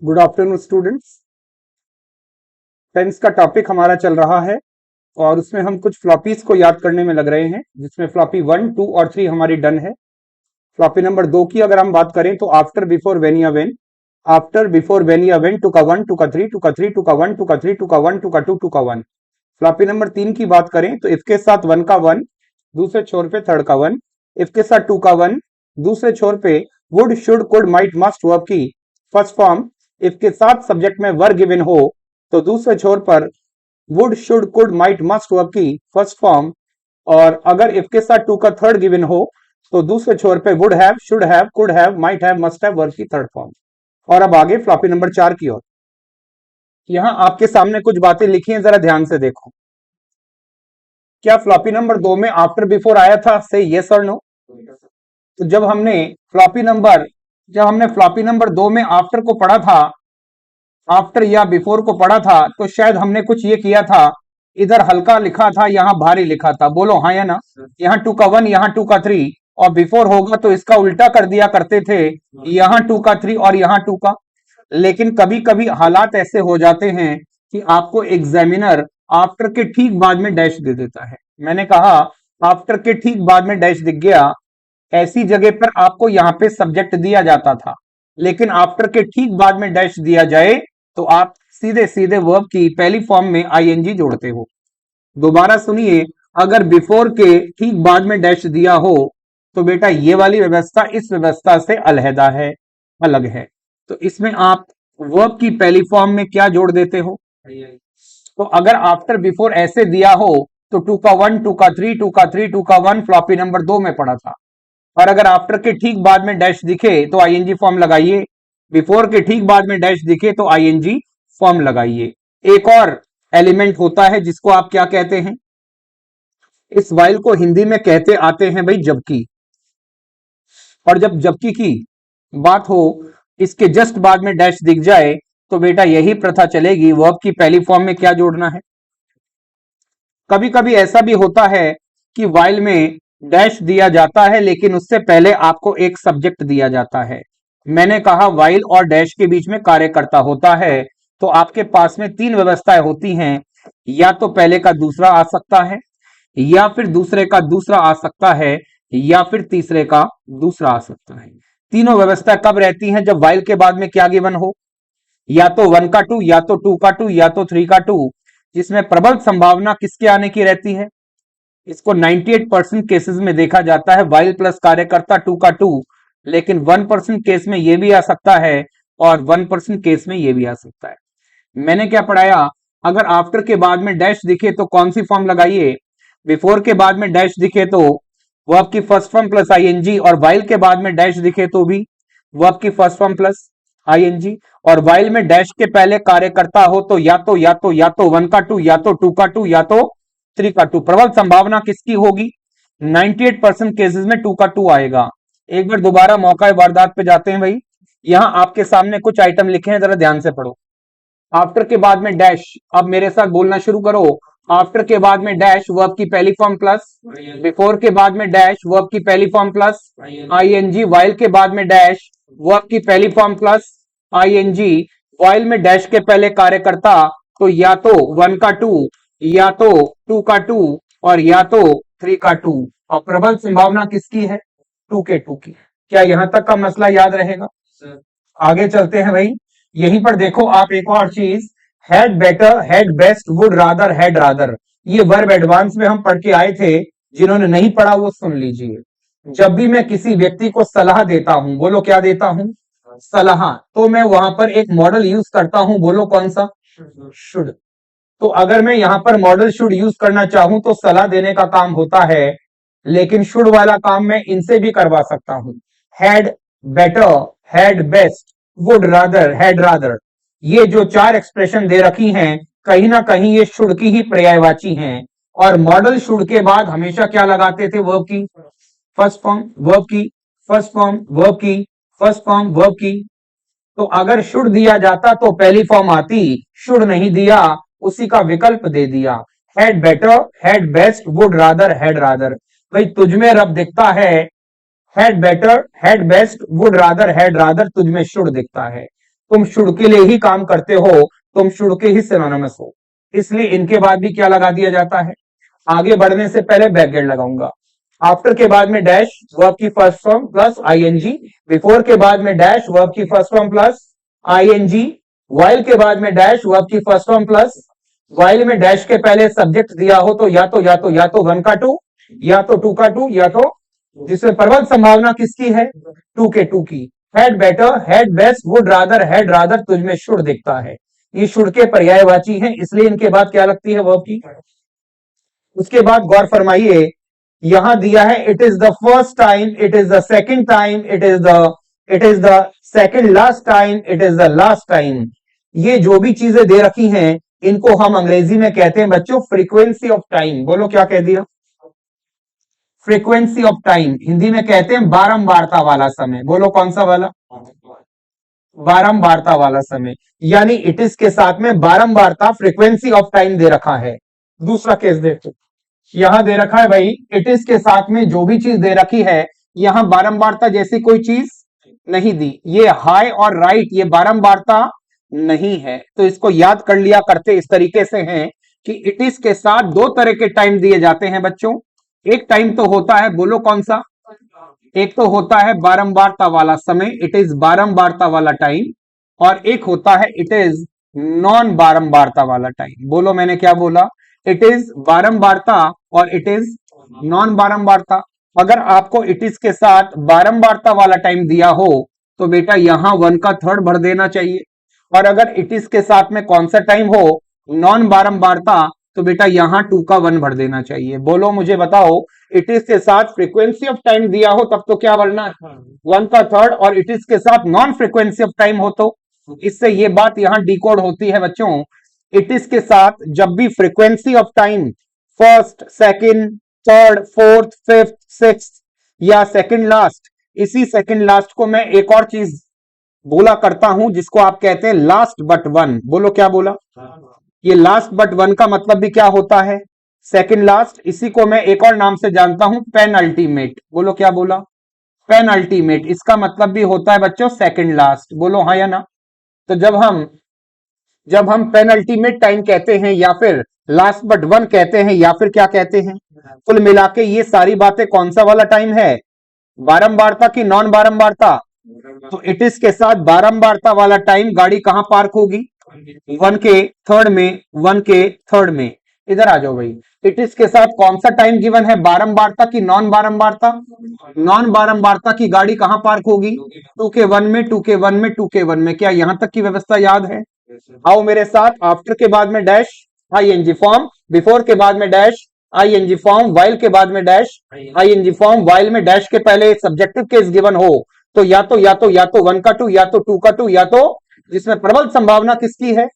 Good afternoon students. Tense का topic हमारा चल रहा है और उसमें हम कुछ फ्लॉपीज को याद करने में लग रहे हैं, जिसमें फ्लॉपी 1, 2 और 3 हमारी डन है। फ्लॉपी नंबर 2 की अगर हम बात करें तो आफ्टर बिफोर व्हेन या व्हेन, आफ्टर बिफोर व्हेन या व्हेन, टू का 1, टू का 3, टू का 3, टू का 1, टू का 3, टू का 1, टू का 2, टू का 1। फ्लॉपी नंबर 3 की बात करें तो इसके साथ 1 का 1, दूसरे छोर पे थर्ड का 1, इसके साथ 2 का 1, दूसरे छोर पे would, should, could, might, must verb की फर्स्ट फॉर्म, इसके साथ सब्जेक्ट में वर गिवन हो तो दूसरे छोर पर would, should, could, might, must verb की फर्स्ट फॉर्म, और अगर इसके साथ 2 का थर्ड गिवन हो तो दूसरे छोर पे would have, should have, could have, might have, must have verb की थर्ड फॉर्म। और अब आगे फ्लॉपी नंबर 4 की ओर। यहां आपके सामने कुछ बातें लिखी हैं, जरा ध्यान से देखो। क्या फ्लॉपी नंबर 2 में आफ्टर बिफोर आया था? से यस और नो। तो जब हमने फ्लॉपी नंबर 2 में आफ्टर को पढ़ा था, आफ्टर या बिफोर को पढ़ा था, तो शायद हमने कुछ ये किया था, इधर हल्का लिखा था, यहां भारी लिखा था। बोलो हाँ या ना। यहाँ 2 का 1, यहाँ 2 का 3, और बिफोर होगा तो इसका उल्टा कर दिया करते थे, यहाँ 2 का 3 और यहाँ 2 का। लेकिन कभी कभी हालात ऐसे हो जाते हैं कि आपको एग्जामिनर आफ्टर के ठीक बाद में डैश दे देता है। मैंने कहा आफ्टर के ठीक बाद में डैश दिख गया, ऐसी जगह पर आपको यहां पे सब्जेक्ट दिया जाता था, लेकिन आफ्टर के ठीक बाद में डैश दिया जाए तो आप सीधे सीधे वर्ब की पहली फॉर्म में आईएनजी जोड़ते हो। दोबारा सुनिए, अगर बिफोर के ठीक बाद में डैश दिया हो तो बेटा ये वाली व्यवस्था इस व्यवस्था से अलहदा है, अलग है। तो इसमें आप वर्ब की पहली फॉर्म में क्या जोड़ देते हो? तो अगर आफ्टर बिफोर ऐसे दिया हो तो 2 का 1, 2 का 3, 2 का 3, 2 का 1 फ्लॉपी नंबर 2 में पड़ा था। और अगर आफ्टर के ठीक बाद में डैश दिखे तो आईएनजी फॉर्म लगाइए, बिफोर के ठीक बाद में डैश दिखे तो आईएनजी फॉर्म लगाइए। एक और एलिमेंट होता है जिसको आप क्या कहते हैं? इस वाइल को हिंदी में कहते आते हैं भाई जबकि। और जब जबकि की बात हो, इसके जस्ट बाद में डैश दिख जाए तो बेटा यही प्रथा चलेगी, वर्ब की पहली फॉर्म में क्या जोड़ना है। कभी कभी ऐसा भी होता है कि वाइल में डैश दिया जाता है लेकिन उससे पहले आपको एक सब्जेक्ट दिया जाता है। मैंने कहा वाइल और डैश के बीच में कार्यकर्ता होता है, तो आपके पास में 3 व्यवस्थाएं होती हैं, या तो पहले का दूसरा आ सकता है, या फिर दूसरे का दूसरा आ सकता है, या फिर तीसरे का दूसरा आ सकता है। तीनों व्यवस्था कब रहती हैं? जब वाइल के बाद में क्या गिवन हो, या तो 1 का 2, या तो 2 का 2, या तो 3 का 2, जिसमें प्रबल संभावना किसके आने की रहती है? इसको 98% केसेस में देखा जाता है वाइल प्लस कार्यकर्ता 2 का 2, लेकिन 1% केस में यह भी आ सकता है और 1% केस में यह भी आ सकता है। मैंने क्या पढ़ाया? अगर आफ्टर के बाद में डैश दिखे तो कौन सी फॉर्म लगाइए, बिफोर के बाद में डैश दिखे तो वर्ब की फर्स्ट फॉर्म प्लस आईएनजी, और वाइल के बाद में डैश दिखे तो भी वर्ब की फर्स्ट फॉर्म प्लस आईएनजी। और वाइल में डैश के पहले कार्यकर्ता हो तो या तो 1 का 2, या तो 2 का 2, या तो 3 का 2। प्रबल संभावना किसकी होगी? 98% केसेस में 2 का 2 आएगा। एक बार दोबारा मौका वारदात पे जाते हैं भाई। यहां आपके सामने कुछ आइटम लिखे हैं, जरा ध्यान से पढ़ो। आफ्टर के बाद में डैश, अब मेरे साथ बोलना शुरू करो। आफ्टर के बाद में डैश वर्ब की पहली फॉर्म प्लस, बिफोर के बाद में डैश वर्ब की पहली फॉर्म प्लस आईएनजी, वाइल के बाद में डैश वर्ब की पहली फॉर्म प्लस आईएनजी। वाइल में डैश के पहले कार्यकर्ता तो या तो 1 का 2, या तो 2 का 2, और या तो 3 का 2। और प्रबल संभावना किसकी है? 2 के 2 की। क्या यहां तक का मसला याद रहेगा? आगे चलते हैं भाई। यहीं पर देखो आप एक और चीज, had better, had best, would rather, had rather, ये वर्ब एडवांस में हम पढ़ के आए थे। जिन्होंने नहीं पढ़ा वो सुन लीजिए। जब भी मैं किसी व्यक्ति को सलाह देता हूं, बोलो क्या देता हूं? सलाह। तो मैं वहां पर एक मॉडल यूज करता हूं, बोलो कौन सा? शुड। तो अगर मैं यहां पर मॉडल शुड यूज करना चाहूं तो सलाह देने का काम होता है, लेकिन शुड वाला काम मैं इनसे भी करवा सकता हूं। Had better, had best, would rather, had rather, ये जो 4 एक्सप्रेशन दे रखी हैं, कहीं ना कहीं ये शुड की ही पर्यायवाची हैं। और मॉडल शुड के बाद हमेशा क्या लगाते थे? वर्ब की फर्स्ट फॉर्म, वर्ब की फर्स्ट फॉर्म, वर्ब की फर्स्ट फॉर्म, वर्ब की। तो अगर शुड दिया जाता तो पहली फॉर्म आती, शुड नहीं दिया, उसी का विकल्प दे दिया। Had better, had best, would rather, had rather. भाई तुझमें रब दिखता है had better, had best, would rather, had rather, तुझमें शुड दिखता है। तुम शुड के लिए ही काम करते हो, तुम शुड के ही सिनोनिमस हो, इसलिए इनके बाद भी क्या लगा दिया जाता है। आगे बढ़ने से पहले बैकग्राउंड लगाऊंगा। आफ्टर के बाद में डैश वर्ब की first form plus ING, before के बाद में डैश वर्ब की first form plus ING, while के बाद में डैश वर्ब की फर्स्ट फॉर्म प्लस, वाइल में डैश के पहले सब्जेक्ट दिया हो तो या तो वन का टू, या तो टू का टू, या तो जिसमें प्रबल संभावना किसकी है, टू के टू की। Had better, had best, would rather, had rather तुझमें शुड दिखता है, ये शुड के पर्यायवाची हैं, इसलिए इनके बाद क्या लगती है वर्ब की। उसके बाद गौर फरमाइए, यहां दिया है it is the first time, it is the second time, it is the second last time, it is the last time. ये जो भी चीजें दे रखी हैं इनको हम अंग्रेजी में कहते हैं बच्चों फ्रीक्वेंसी ऑफ टाइम। बोलो क्या कह दिया, फ्रीक्वेंसी ऑफ टाइम। हिंदी में कहते हैं बारंबारता वाला समय। बोलो कौन सा वाला, बारंबारता वाला समय, यानी इट इज के साथ में बारंबारता फ्रीक्वेंसी ऑफ टाइम दे रखा है। दूसरा केस देखो, यहां दे रखा है भाई इट इज के साथ में जो भी चीज दे रखी है, यहां बारंबारता जैसी कोई चीज नहीं दी। ये हाई और राइट ये बारंबारता नहीं है, तो इसको याद कर लिया करते इस तरीके से हैं कि इट इज के साथ दो तरह के टाइम दिए जाते हैं बच्चों। एक टाइम तो होता है, बोलो कौन सा, एक तो होता है बारंबारता वाला समय, इट इज बारंबारता वाला टाइम, और एक होता है इट इज नॉन बारंबारता वाला टाइम। बोलो मैंने क्या बोला, इट इज बारंबारता और इट इज नॉन बारंबारता। अगर आपको इट इज के साथ बारंबारता वाला टाइम दिया हो तो बेटा यहां वन का थर्ड भर देना चाहिए, और अगर इट इज के साथ में कौन सा टाइम हो, नॉन बारंबारता, तो बेटा यहां टू का वन भर देना चाहिए। बोलो मुझे बताओ, इट इज के साथ फ्रीक्वेंसी ऑफ टाइम दिया हो तब तो क्या भरना है, वन का थर्ड, और इट इज के साथ नॉन फ्रीक्वेंसी ऑफ टाइम हो तो, इससे ये बात यहां डिकोड होती है बच्चों। इट इज के साथ जब भी frequency of time first, second, third, fourth, fifth, sixth या सेकंड लास्ट, इसी सेकंड लास्ट को मैं एक और चीज बोला करता हूं जिसको आप कहते हैं लास्ट बट वन। बोलो क्या बोला, ये लास्ट बट वन का मतलब भी क्या होता है, सेकंड लास्ट। इसी को मैं एक और नाम से जानता हूं पेन अल्टीमेट। बोलो क्या बोला, पेन अल्टीमेट, इसका मतलब भी होता है बच्चों सेकंड लास्ट। बोलो हाँ या ना। तो जब हम पेन अल्टीमेट टाइम कहते हैं या फिर लास्ट बट वन कहते हैं या फिर क्या कहते हैं, कुल मिला के ये सारी बातें कौन सा वाला टाइम है, बारंबारता की नॉन बारंबारता। तो इट इज के साथ बारंबारता वाला टाइम गाड़ी कहां पार्क होगी, वन के थर्ड में, वन के थर्ड में। इधर आ जाओ भाई, इट इज के साथ कौन सा टाइम गिवन है, बारंबारता की नॉन बारंबारता, नॉन बारंबारता की गाड़ी कहां पार्क होगी, टू के वन में, टू के वन में, टू के वन में। क्या यहां तक की व्यवस्था याद है, आओ मेरे साथ। आफ्टर के बाद में डैश आईएनजी फॉर्म, बिफोर के बाद में डैश आईएनजी फॉर्म, वाइल के बाद में डैश आईएनजी फॉर्म, वाइल में डैश के पहले सब्जेक्टिव केस गिवन हो तो या तो वन का टू, या तो टू का टू, या तो जिसमें प्रबल संभावना किसकी है,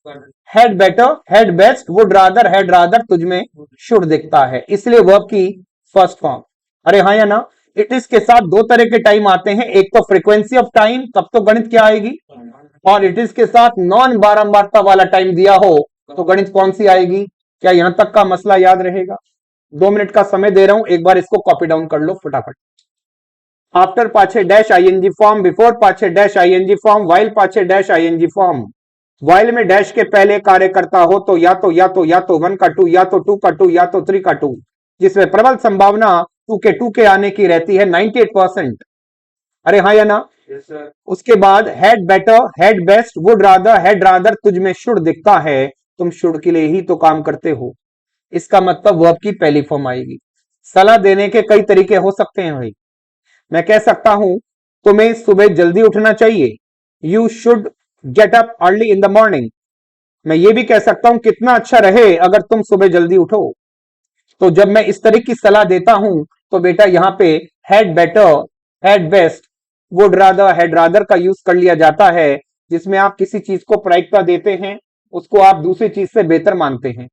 had better, had best, would rather, had rather तुझमें शुड दिखता है, इसलिए वर्ब की फर्स्ट फॉर्म। अरे हाँ या ना। इट इज के साथ दो तरह के टाइम आते हैं, एक तो फ्रीक्वेंसी ऑफ टाइम, तब तो गणित क्या आएगी, और इट इज के साथ नॉन बारंबारता वाला टाइम दिया हो तो गणित कौन सी आएगी। क्या यहां तक का मसला याद रहेगा, 2 मिनट का समय दे रहा हूं, एक बार इसको कॉपी डाउन कर लो फटाफट। आफ्टर पाछे डैश आईएनजी फॉर्म, बिफोर पाछे डैश आईएनजी फॉर्म, वाइल पाछे डैश आईएनजी फॉर्म। वाइल में डैश के पहले कार्य करता हो तो या तो वन का टू, या तो टू का टू, या तो थ्री का टू, जिसमें प्रबल संभावना टू के आने की रहती है 98%। अरे हाँ या ना। उसके बाद had better, had best, would rather, had rather तुझमें शुड दिखता है, तुम शुड के लिए ही तो काम करते हो, इसका मतलब वर्ब की पहली फॉर्म आएगी। सलाह देने के कई तरीके हो सकते हैं भाई। मैं कह सकता हूं तुम्हें सुबह जल्दी उठना चाहिए, you should get up early in the morning. मैं ये भी कह सकता हूं कितना अच्छा रहे अगर तुम सुबह जल्दी उठो। तो जब मैं इस तरह की सलाह देता हूं तो बेटा यहां पे had better, had best, would rather, had rather का यूज कर लिया जाता है, जिसमें आप किसी चीज को प्रायिकता देते हैं, उसको आप दूसरी चीज से बेहतर मानते हैं।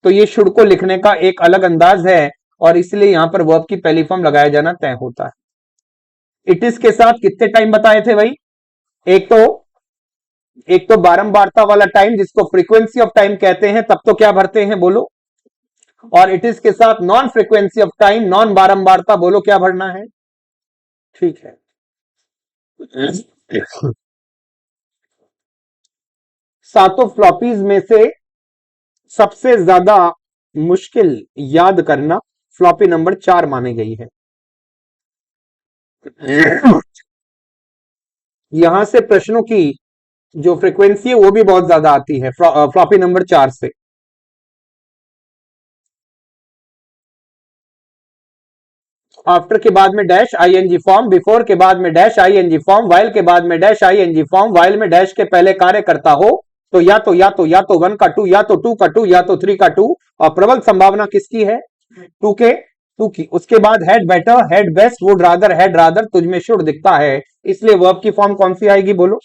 तो ये शुड को लिखने का एक अलग अंदाज है और इसलिए यहां पर वर्ब की पहली फॉर्म लगाया जाना तय होता है। इट इज के साथ कितने टाइम बताए थे भाई, एक तो बारंबारता वाला टाइम जिसको फ्रीक्वेंसी ऑफ टाइम कहते हैं, तब तो क्या भरते हैं बोलो, और इट इज के साथ non frequency of time, non बारंबारता, बोलो क्या भरना है। ठीक है। सातों फ्लॉपीज में से सबसे ज्यादा मुश्किल याद करना फ्लॉपी नंबर 4 मानी गई है। यहां से प्रश्नों की जो फ्रीक्वेंसी है वो भी बहुत ज्यादा आती है फ्लॉपी नंबर 4 से। आफ्टर के बाद में डैश आईएनजी फॉर्म, बिफोर के बाद में डैश आईएनजी फॉर्म, वाइल के बाद में डैश आईएनजी फॉर्म, वाइल में डैश के पहले कार्य करता हो तो या तो 1 का 2, या तो 2 का 2, या तो 3 का 2। और प्रबल संभावना किसकी है? 2 की। उसके बाद had better, had best, would rather, had rather, तुझमें शुड दिखता है, इसलिए वर्ब की फॉर्म कौन सी आएगी बोलो?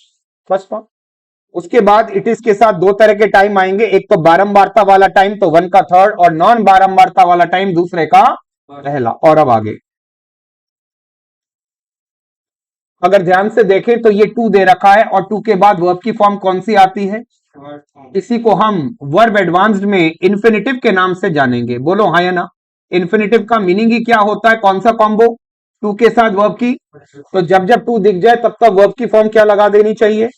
First form. उसके बाद इट इज के साथ दो तरह के टाइम आएंगे, एक तो बारंबारता वाला टाइम तो 1 का 3rd, और नॉन बारंबारता वाला टाइम दूसरे का पहला। और अब आगे अगर ध्यान से देखें तो ये 2 दे रखा है और 2 के बाद वर्ब की फॉर्म कौन सी आती है? इसी को हम वर्ब एडवांस्ड में इन्फिनिटिव के नाम से जानेंगे। बोलो हाँ या ना? इन्फिनिटिव का मीनिंग ही क्या होता है? कौन सा कॉम्बो? 2 के साथ वर्ब की। तो जब जब 2 दिख जाए तब तक वर्ब की फॉर्म क्या लगा देनी चाहिए?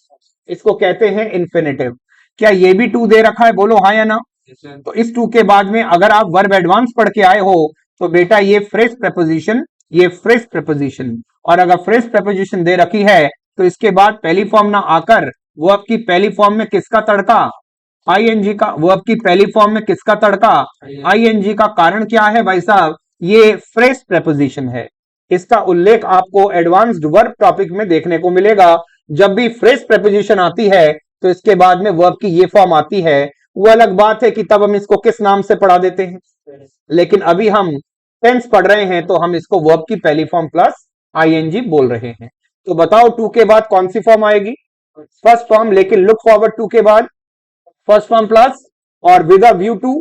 इसको कहते हैं इन्फिनिटिव। क्या ये भी 2 दे रखा है? बोलो हाँ या ना? तो इस 2 के बाद में अगर आप वर्ब एडवांस पढ़ के आए हो तो बेटा ये फ्रेज प्रपोजिशन, ये फ्रेज प्रपोजिशन, और अगर फ्रेज प्रपोजिशन दे रखी है तो इसके बाद पहली फॉर्म ना आकर वर्ब की पहली फॉर्म में किसका तड़का? आईएनजी का। वर्ब की पहली फॉर्म में किसका तड़का? आईएनजी का। कारण क्या है भाई साहब? ये फ्रेज प्रपोजिशन है। इसका उल्लेख आपको एडवांस्ड वर्ब टॉपिक में देखने को मिलेगा। जब भी फ्रेज प्रपोजिशन आती है तो इसके बाद में वर्ब की ये फॉर्म आती है। वो अलग बात है कि तब हम इसको किस नाम से पढ़ा देते हैं, लेकिन अभी हम टेंस पढ़ रहे हैं तो हम इसको वर्ब की पहली फॉर्म प्लस आईएनजी बोल रहे हैं। तो बताओ 2 के बाद कौन सी फॉर्म आएगी? First form. लेकिन लुक फॉरवर्ड 2 के बाद फर्स्ट फॉर्म प्लस और with a view to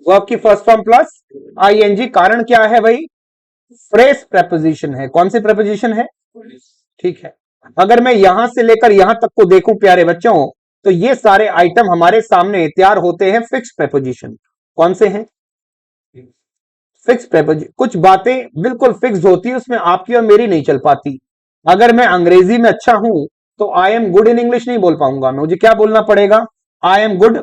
verb की फर्स्ट फॉर्म प्लस आईएनजी। कारण क्या है भाई? फ्रेज प्रपोजिशन है। कौन सी प्रपोजिशन है? ठीक है। अगर मैं यहां से लेकर यहां तक को देखूं प्यारे बच्चों तो ये सारे आइटम हमारे सामने तैयार होते हैं फिक्स प्रपोजिशन। कौन से हैं? Fix preposition. कुछ बातें बिल्कुल फिक्स होती है, उसमें आपकी और मेरी नहीं चल पाती। अगर मैं अंग्रेजी में अच्छा हूं तो I am good in English नहीं बोल पाऊंगा, मुझे क्या बोलना पड़ेगा? I am good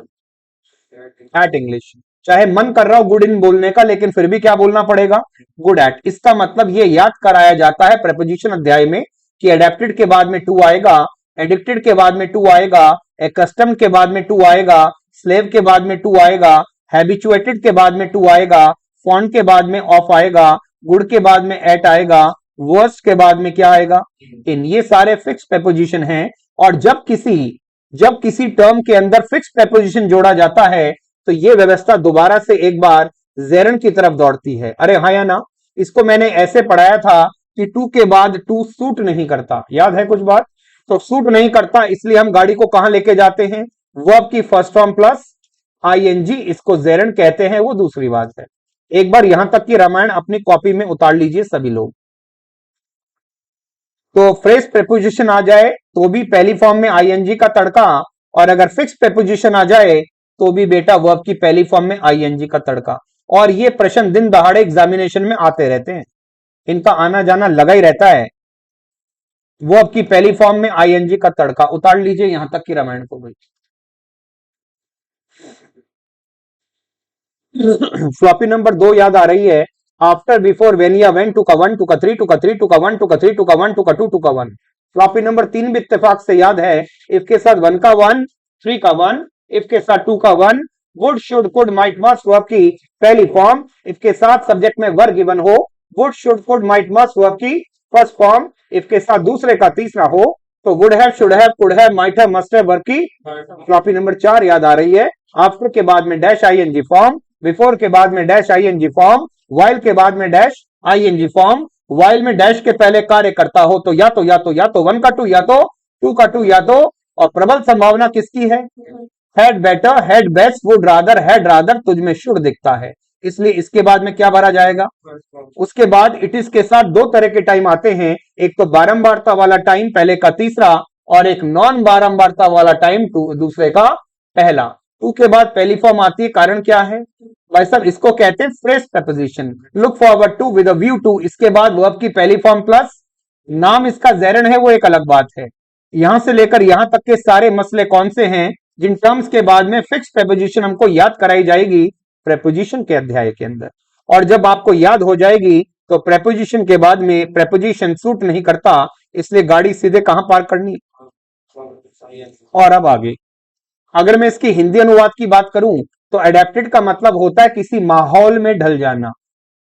at English. चाहे मन कर रहा हो गुड इन बोलने का, लेकिन फिर भी क्या बोलना पड़ेगा? Good at. इसका मतलब ये याद कराया जाता है प्रपोजिशन अध्याय में कि एडेप्टेड के बाद में 2 आएगा, एडिक्टेड के बाद में 2 आएगा, एकस्टम के बाद में 2 आएगा, स्लेव के बाद में 2 आएगा, हैबिचुएटेड के बाद में 2 आएगा, फॉन्ट के बाद में ऑफ आएगा, गुड के बाद में एट आएगा, वर्स्ट के बाद में क्या आएगा? इन। ये सारे फिक्स प्रपोजिशन हैं। और जब किसी टर्म के अंदर फिक्स प्रपोजिशन जोड़ा जाता है तो ये व्यवस्था दोबारा से एक बार जेरन की तरफ दौड़ती है। अरे हाँ या ना? इसको मैंने ऐसे पढ़ाया था कि 2 के बाद 2 सूट नहीं करता। याद है कुछ बात? तो सूट नहीं करता इसलिए हम गाड़ी को कहां लेके जाते हैं? वर्ब की फर्स्ट फॉर्म प्लस आईएनजी। इसको जेरन कहते हैं, वो दूसरी बात है। एक बार यहां तक की रामायण अपनी कॉपी में उतार लीजिए सभी लोग। तो फ्रेज प्रपोजिशन आ जाए तो भी पहली फॉर्म में आईएनजी का तड़का, और अगर फिक्स प्रपोजिशन आ जाए तो भी बेटा वर्ब की पहली फॉर्म में आईएनजी का तड़का। और ये प्रश्न दिन दहाड़े एग्जामिनेशन में आते रहते हैं, इनका आना जाना लगा ही रहता है। वर्ब की पहली फॉर्म में आईएनजी का तड़का। उतार लीजिए यहां तक की रामायण को भाई। फ्लॉपी नंबर 2 याद आ रही है? आफ्टर, बिफोर, वेन या वेन, टू का 1, टू का 3, टू का 3, टू का 1, टू का 3, टू का 1, टू का 2, टू का 1। फ्लॉपी नंबर 3 भी इत्तेफाक से याद है। इफ के साथ 1 का 1, 3 का 1, इफ के साथ 2 का 1, would, should, could, might, must verb की पहली फॉर्म। इफ के साथ सब्जेक्ट में वर्ब गिवन हो, would, should, could, might, must verb की फर्स्ट फॉर्म। इफ के साथ दूसरे का तीसरा हो तो would have, should have, could have, might have, must have verb की फ्लॉपी नंबर 4 याद आ रही है। आफ्टर के बाद में डैश आईएनजी फॉर्म, बिफोर के बाद में डैश आईएनजी फॉर्म, वाइल के बाद में डैश आईएनजी फॉर्म। वाइल में डैश के पहले कार्य करता हो तो या तो 1 का 2, या तो 2 का 2, या तो। और प्रबल संभावना किसकी है? Had better, had best, would rather, had rather, तुझमें शुड दिखता है, इसलिए इसके बाद में क्या भरा जाएगा? उसके बाद इट इज के साथ 2 तरह के टाइम आते हैं, एक तो बारंबारता वाला टाइम पहले का तीसरा, और एक नॉन बारंबारता वाला टाइम दूसरे का पहला। 2 के बाद पहली फॉर्म आती है। कारण क्या है भाई साहब? इसको कहते हैं phrase preposition. Look forward to, with a view to, इसके बाद वर्ब की पहली फॉर्म प्लस नाम इसका जेरन है, वो एक अलग बात है। यहां से लेकर यहां तक के सारे मसले कौन से हैं जिन टर्म्स के बाद में फिक्स प्रेपोजिशन हमको याद कराई जाएगी प्रेपोजिशन के अध्याय के अंदर। और जब आपको याद हो जाएगी तो प्रेपोजिशन के बाद में प्रेपोजिशन सूट नहीं करता, इसलिए गाड़ी सीधे कहां पार्क करनी। और अब आगे अगर मैं इसकी हिंदी अनुवाद की बात करूं तो अडेप्टेड का मतलब होता है किसी माहौल में ढल जाना,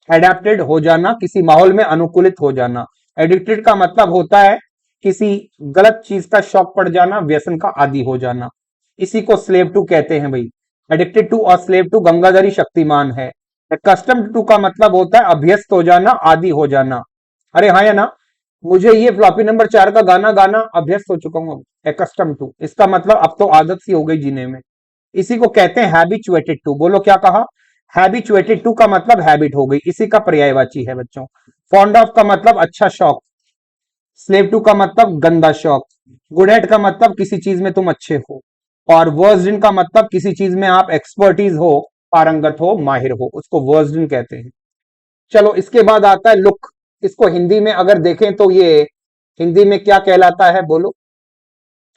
एडेप्टेड हो जाना, किसी माहौल में अनुकूलित हो जाना। एडिक्टेड का मतलब होता है किसी गलत चीज का शौक पड़ जाना, व्यसन का आदी हो जाना। इसी को स्लेव टू कहते हैं भाई। एडिक्टेड टू और स्लेव टू गंगाधरी शक्तिमान है। कस्टम्ड टू का मतलब होता है अभ्यस्त हो जाना, आदि हो जाना। अरे हाँ या ना, मुझे ये फ्लॉपी नंबर 4 का गाना गाना अभ्यस्त हो चुका हूं। एकस्टम टू इसका मतलब अब तो आदत सी हो गई जीने में। इसी को कहते हैं हैबिचुएटेड टू। बोलो क्या कहा, हैबिचुएटेड टू का मतलब हैबिट हो गई, इसी का पर्यायवाची है बच्चों। फॉन्ड ऑफ का मतलब अच्छा शौक, स्लेव टू का मतलब गंदा शौक, गुड एट का मतलब किसी चीज में तुम अच्छे हो, और वर्स्ड इन का मतलब किसी चीज में आप एक्सपर्टीज हो, पारंगत हो, माहिर हो, उसको वर्स्ड इन कहते हैं। चलो इसके बाद आता है लुक। इसको हिंदी में अगर देखें तो ये हिंदी में क्या कहलाता है बोलो।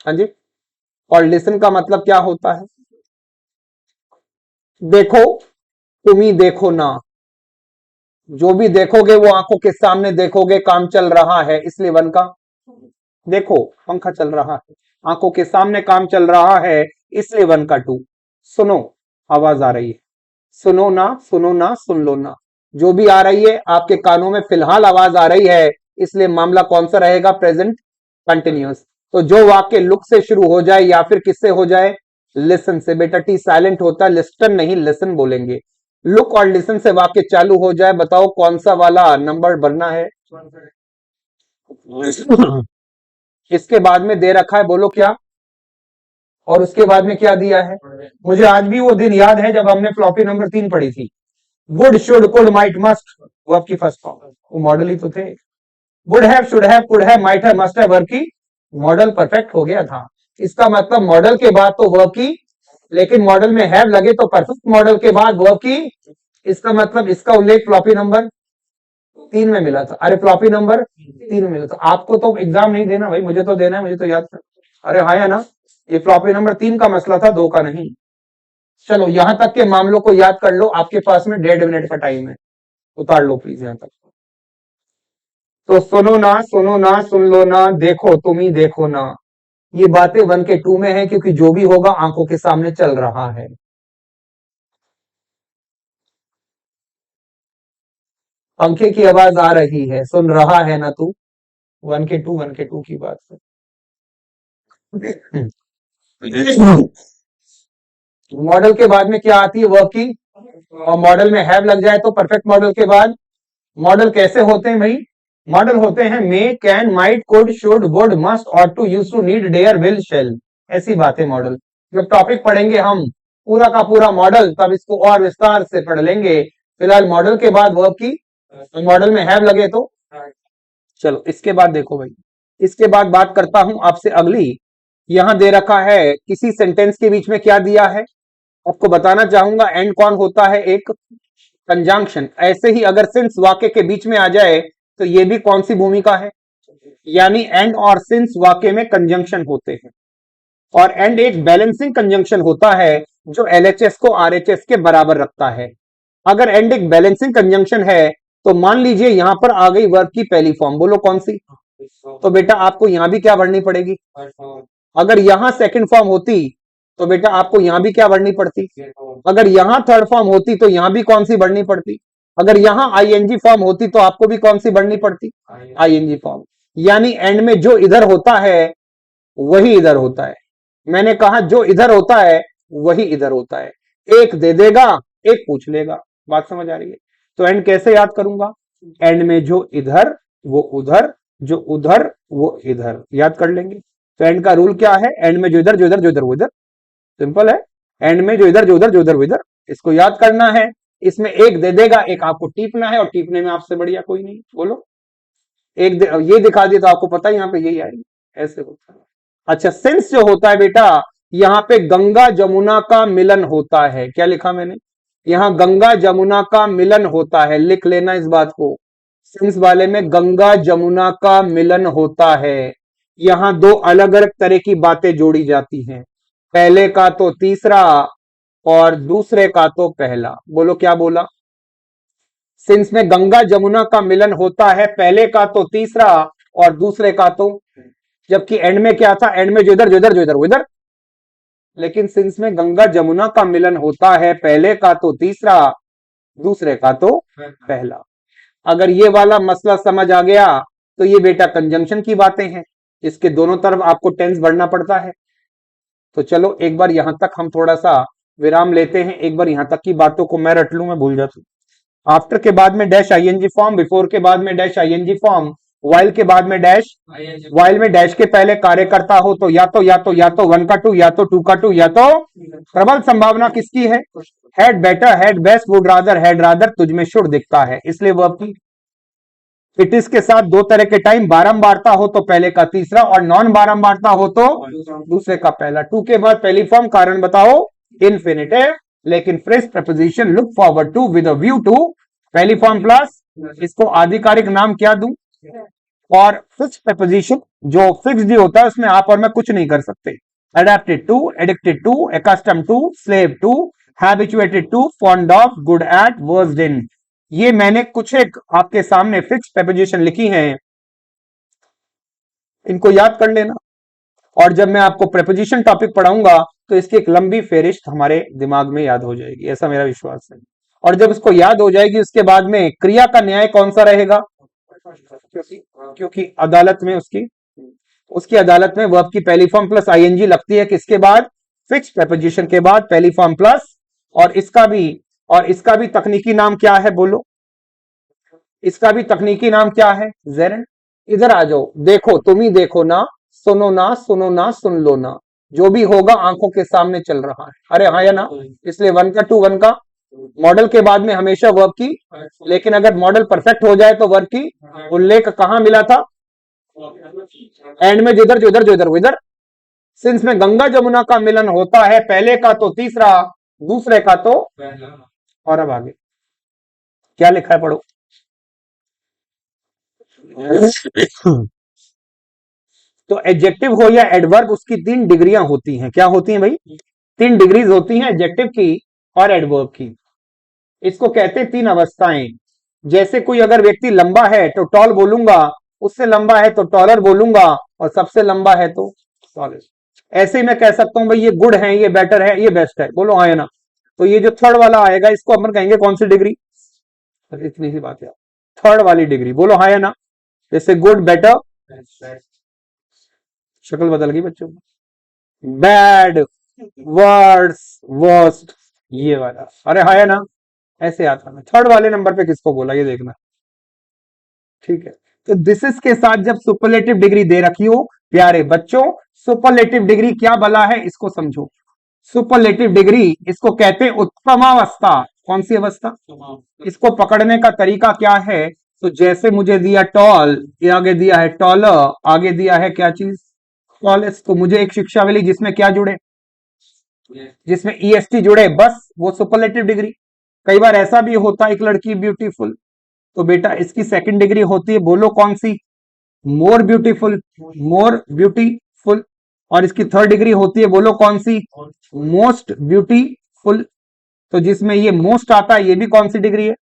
हाँ जी। और लिसन का मतलब क्या होता है, देखो तुम ही देखो ना, जो भी देखोगे वो आंखों के सामने देखोगे, काम चल रहा है इसलिए वन का देखो, पंखा चल रहा है, आंखों के सामने काम चल रहा है इसलिए वन का टू। सुनो आवाज आ रही है, सुनो ना, सुनो ना, सुन लो ना, जो भी आ रही है आपके कानों में फिलहाल आवाज आ रही है, इसलिए मामला कौन सा रहेगा, प्रेजेंट कंटिन्यूअस। तो जो वाक्य लुक से शुरू हो जाए या फिर किससे हो जाए, लिसन से। बेटा टी साइलेंट होता है, लिस्टन नहीं लिसन बोलेंगे। लुक और लिसन से वाक्य चालू हो जाए, बताओ कौन सा वाला नंबर बनना है। इसके बाद में दे रखा है, बोलो क्या, और उसके बाद में क्या दिया है। मुझे आज भी वो दिन याद है जब हमने फ्लॉपी नंबर 3 पढ़ी थी। Would should could might must, वो आपकी फर्स्ट फॉर्म, वो मॉडल ही तो थे। Would have, should have, could have, might have, must have, verb की मॉडल परफेक्ट हो गया था। इसका मतलब मॉडल के बाद तो वर्ब की, लेकिन मॉडल में हैव लगे तो परफेक्ट मॉडल के बाद वर्ब की। इसका मतलब इसका उल्लेख फ्लॉपी नंबर 3 में मिला था। अरे फ्लॉपी नंबर 3 में मिला था। आपको तो एग्जाम नहीं देना भाई, मुझे तो देना है, मुझे तो याद था। अरे हाँ या ना, ये फ्लॉपी नंबर 3 का मसला था, 2 का नहीं। चलो यहां तक के मामलों को याद कर लो, आपके पास में 1.5 मिनट का टाइम है, उतार लो प्लीज यहां तक। तो सुनो ना, सुनो ना, सुन लो ना, देखो तुम ही देखो ना, ये बातें 1 के 2 में है क्योंकि जो भी होगा आंखों के सामने चल रहा है। पंखे की आवाज आ रही है, सुन रहा है ना तू। 1 के 2 की बात है। मॉडल के बाद में क्या आती है, वर्किंग, और मॉडल में हैव लग जाए तो परफेक्ट मॉडल के बाद। मॉडल कैसे होते हैं भाई, मॉडल होते हैं may, can, might, could, should, would, must, ought to, used to, need, dare, will, shall, ऐसी बातें मॉडल। जब टॉपिक पढ़ेंगे हम पूरा का पूरा मॉडल तब इसको और विस्तार से पढ़ लेंगे। फिलहाल मॉडल के बाद वर्ब की, मॉडल में हैव लगे तो। चलो इसके बाद देखो भाई, इसके बाद बात करता हूं आपसे अगली। यहां दे रखा है किसी सेंटेंस के बीच में क्या दिया है, आपको बताना चाहूंगा। एंड कौन होता है, एक कंजंक्शन। ऐसे ही अगर सिंस वाक्य के बीच में आ जाए तो ये भी कौन सी भूमिका है, यानी एंड और सिंस वाक्य में कंजंक्शन होते हैं। और एंड एक बैलेंसिंग कंजंक्शन होता है जो एलएचएस को आरएचएस के बराबर रखता है। अगर एंड एक बैलेंसिंग कंजंक्शन है तो मान लीजिए यहां पर आ गई वर्ब की पहली फॉर्म, बोलो कौन सी। तो बेटा आपको यहां भी क्या भरनी पड़ेगी, अगर यहां सेकंड फॉर्म होती तो बेटा आपको यहां भी क्या भरनी पड़ती, अगर यहां थर्ड फॉर्म होती तो यहां भी कौन सी भरनी पड़ती, अगर यहां आईएनजी फॉर्म होती तो आपको भी कौन सी भरनी पड़ती, आईएनजी फॉर्म। यानी एंड में जो इधर होता है वही इधर होता है। मैंने कहा जो इधर होता है वही इधर होता है। एक दे देगा, एक पूछ लेगा, बात समझ आ रही है। तो एंड कैसे याद करूंगा, एंड में जो इधर वो उधर, जो उधर वो इधर, याद कर लेंगे। तो एंड का रूल क्या है, एंड में जो इधर जो इधर जो इधर वो इधर, सिंपल है। एंड में जो इधर जो उधर जो इधर वो इधर, इसको याद करना है। इसमें एक दे देगा, एक आपको टीपना है, और टीपने में आपसे बढ़िया कोई नहीं। बोलो एक ये दिखा दिया तो आपको पता है यहाँ पे यही आएगी, ऐसे होता है। अच्छा सिंस जो होता है बेटा, यहाँ पे गंगा जमुना का मिलन होता है। क्या लिखा मैंने, यहाँ गंगा जमुना का मिलन होता है, लिख लेना इस बात को। सिंस वाले में गंगा जमुना का मिलन होता है। यहां दो अलग अलग तरह की बातें जोड़ी जाती हैं, पहले का तो तीसरा और दूसरे का तो पहला। बोलो क्या बोला? सिंस में गंगा जमुना का मिलन होता है, पहले का तो तीसरा और दूसरे का तो, जबकि एंड में क्या था? एंड में जो इधर जो इधर जो इधर वो इधर। लेकिन सिंस में गंगा जमुना का मिलन होता है, पहले का तो तीसरा, दूसरे का तो पहला। अगर ये वाला मसला समझ आ गया तो ये बेटा कंजंक्शन की बातें हैं, इसके दोनों तरफ आपको टेंस बढ़ना पड़ता है। तो चलो एक बार यहां तक हम थोड़ा सा विराम लेते हैं, एक बार यहां तक की बातों को मैं रट लूं, मैं भूल जाता हूं। आफ्टर के बाद में डैश आईएनजी फॉर्म, बिफोर के बाद में डैश आईएनजी फॉर्म, वाइल के बाद में डैश, वाइल में डैश के पहले कार्य करता हो तो या तो वन का टू, या तो टू का टू, या तो प्रबल संभावना किसकी है? Had better, had best, would rather, had rather तुझ में शुड दिखता है, इसलिए वर्ब की। इट इज के साथ दो तरह के टाइम, बारंबारता हो तो पहले का तीसरा और नॉन बारंबारता हो तो दूसरे का पहला। टू के बाद पहली फॉर्म, कारण बताओ, इंफिनिटिव, लेकिन phrase preposition look forward to with a view to, पहली फॉर्म प्लस, इसको आधिकारिक नाम क्या दूं? और फिक्स प्रपोजिशन जो फिक्स्ड होता है उसमें आप और मैं कुछ नहीं कर सकते। Adapted to, addicted to, accustomed to, slave to, habituated to, fond of, good at, versed in. ये मैंने कुछ एक आपके सामने फिक्स प्रपोजिशन लिखी हैं, इनको याद कर लेना। और जब मैं आपको प्रपोजिशन टॉपिक पढ़ाऊंगा तो इसकी एक लंबी फेरिस्त हमारे दिमाग में याद हो जाएगी, ऐसा मेरा विश्वास है। और जब इसको याद हो जाएगी उसके बाद में क्रिया का न्याय कौन सा रहेगा? क्योंकि अदालत में उसकी अदालत में वर्ब की पहली फॉर्म प्लस आईएनजी लगती है, किसके बाद? फिक्स प्रपोजिशन के बाद पहली फॉर्म प्लस। और इसका भी तकनीकी नाम क्या है? बोलो, इसका भी तकनीकी नाम क्या है? जेरन। इधर आ जाओ, देखो, तुम ही देखो ना, सुनो ना, सुनो ना, सुन लो ना, जो भी होगा आंखों के सामने चल रहा है। अरे हाँ या ना? इसलिए वन का टू, वन का मॉडल के बाद में हमेशा वर्ब की, लेकिन अगर मॉडल परफेक्ट हो जाए तो वर्ब की उल्लेख कहां मिला था? एंड में जिधर जो इधर जो इधर वो इधर। सिंस में गंगा जमुना का मिलन होता है, पहले का तो तीसरा, दूसरे का तो। और अब आगे क्या लिखा है, पढ़ो। तो एडजेक्टिव हो या एडवर्ब, उसकी तीन डिग्रियां होती हैं। क्या होती हैं भाई? तीन डिग्रीज होती हैं एडजेक्टिव की और एडवर्ब की। इसको कहते हैं तीन अवस्थाएं। जैसे कोई अगर व्यक्ति लंबा है तो टॉल बोलूंगा, उससे लंबा है तो टॉलर बोलूंगा, और सबसे लंबा है तो टॉलेस्ट। ऐसे ही मैं कह सकता हूं भाई ये गुड है, ये बेटर है, ये बेस्ट है। बोलो हाँ या ना? तो ये जो थर्ड वाला आएगा इसको अपन कहेंगे कौन सी डिग्री? इतनी सी बात है, थर्ड वाली डिग्री। बोलो हाँ या ना? जैसे गुड, बेटर, शक्ल बदल गई बच्चों की, बैड, वर्स, वर्स्ट, ये वाला। अरे हाँ या ना? ऐसे आता है। थर्ड वाले नंबर पे किसको बोला ये देखना, ठीक है? तो दिस इज के साथ जब सुपरलेटिव डिग्री दे रखी हो, प्यारे बच्चों, सुपरलेटिव डिग्री क्या बला है इसको समझो। सुपरलेटिव डिग्री इसको कहते हैं उत्तमावस्था। कौन सी अवस्था? इसको पकड़ने का तरीका क्या है? तो जैसे मुझे दिया टॉल, ये आगे दिया है टॉलर, आगे दिया है क्या चीज? टॉलेस्ट। तो मुझे एक शिक्षावली जिसमें क्या जुड़े? जिसमें ईएसटी जुड़े, बस वो सुपरलेटिव डिग्री। कई बार ऐसा भी होता है एक लड़की ब्यूटीफुल, तो बेटा इसकी सेकंड डिग्री होती है, बोलो कौन सी? More beautiful, more beautiful. और इसकी थर्ड डिग्री होती है, बोलो कौन सी? Most beautiful. तो जिसमें ये मोस्ट आता है ये भी कौन सी डिग्री है?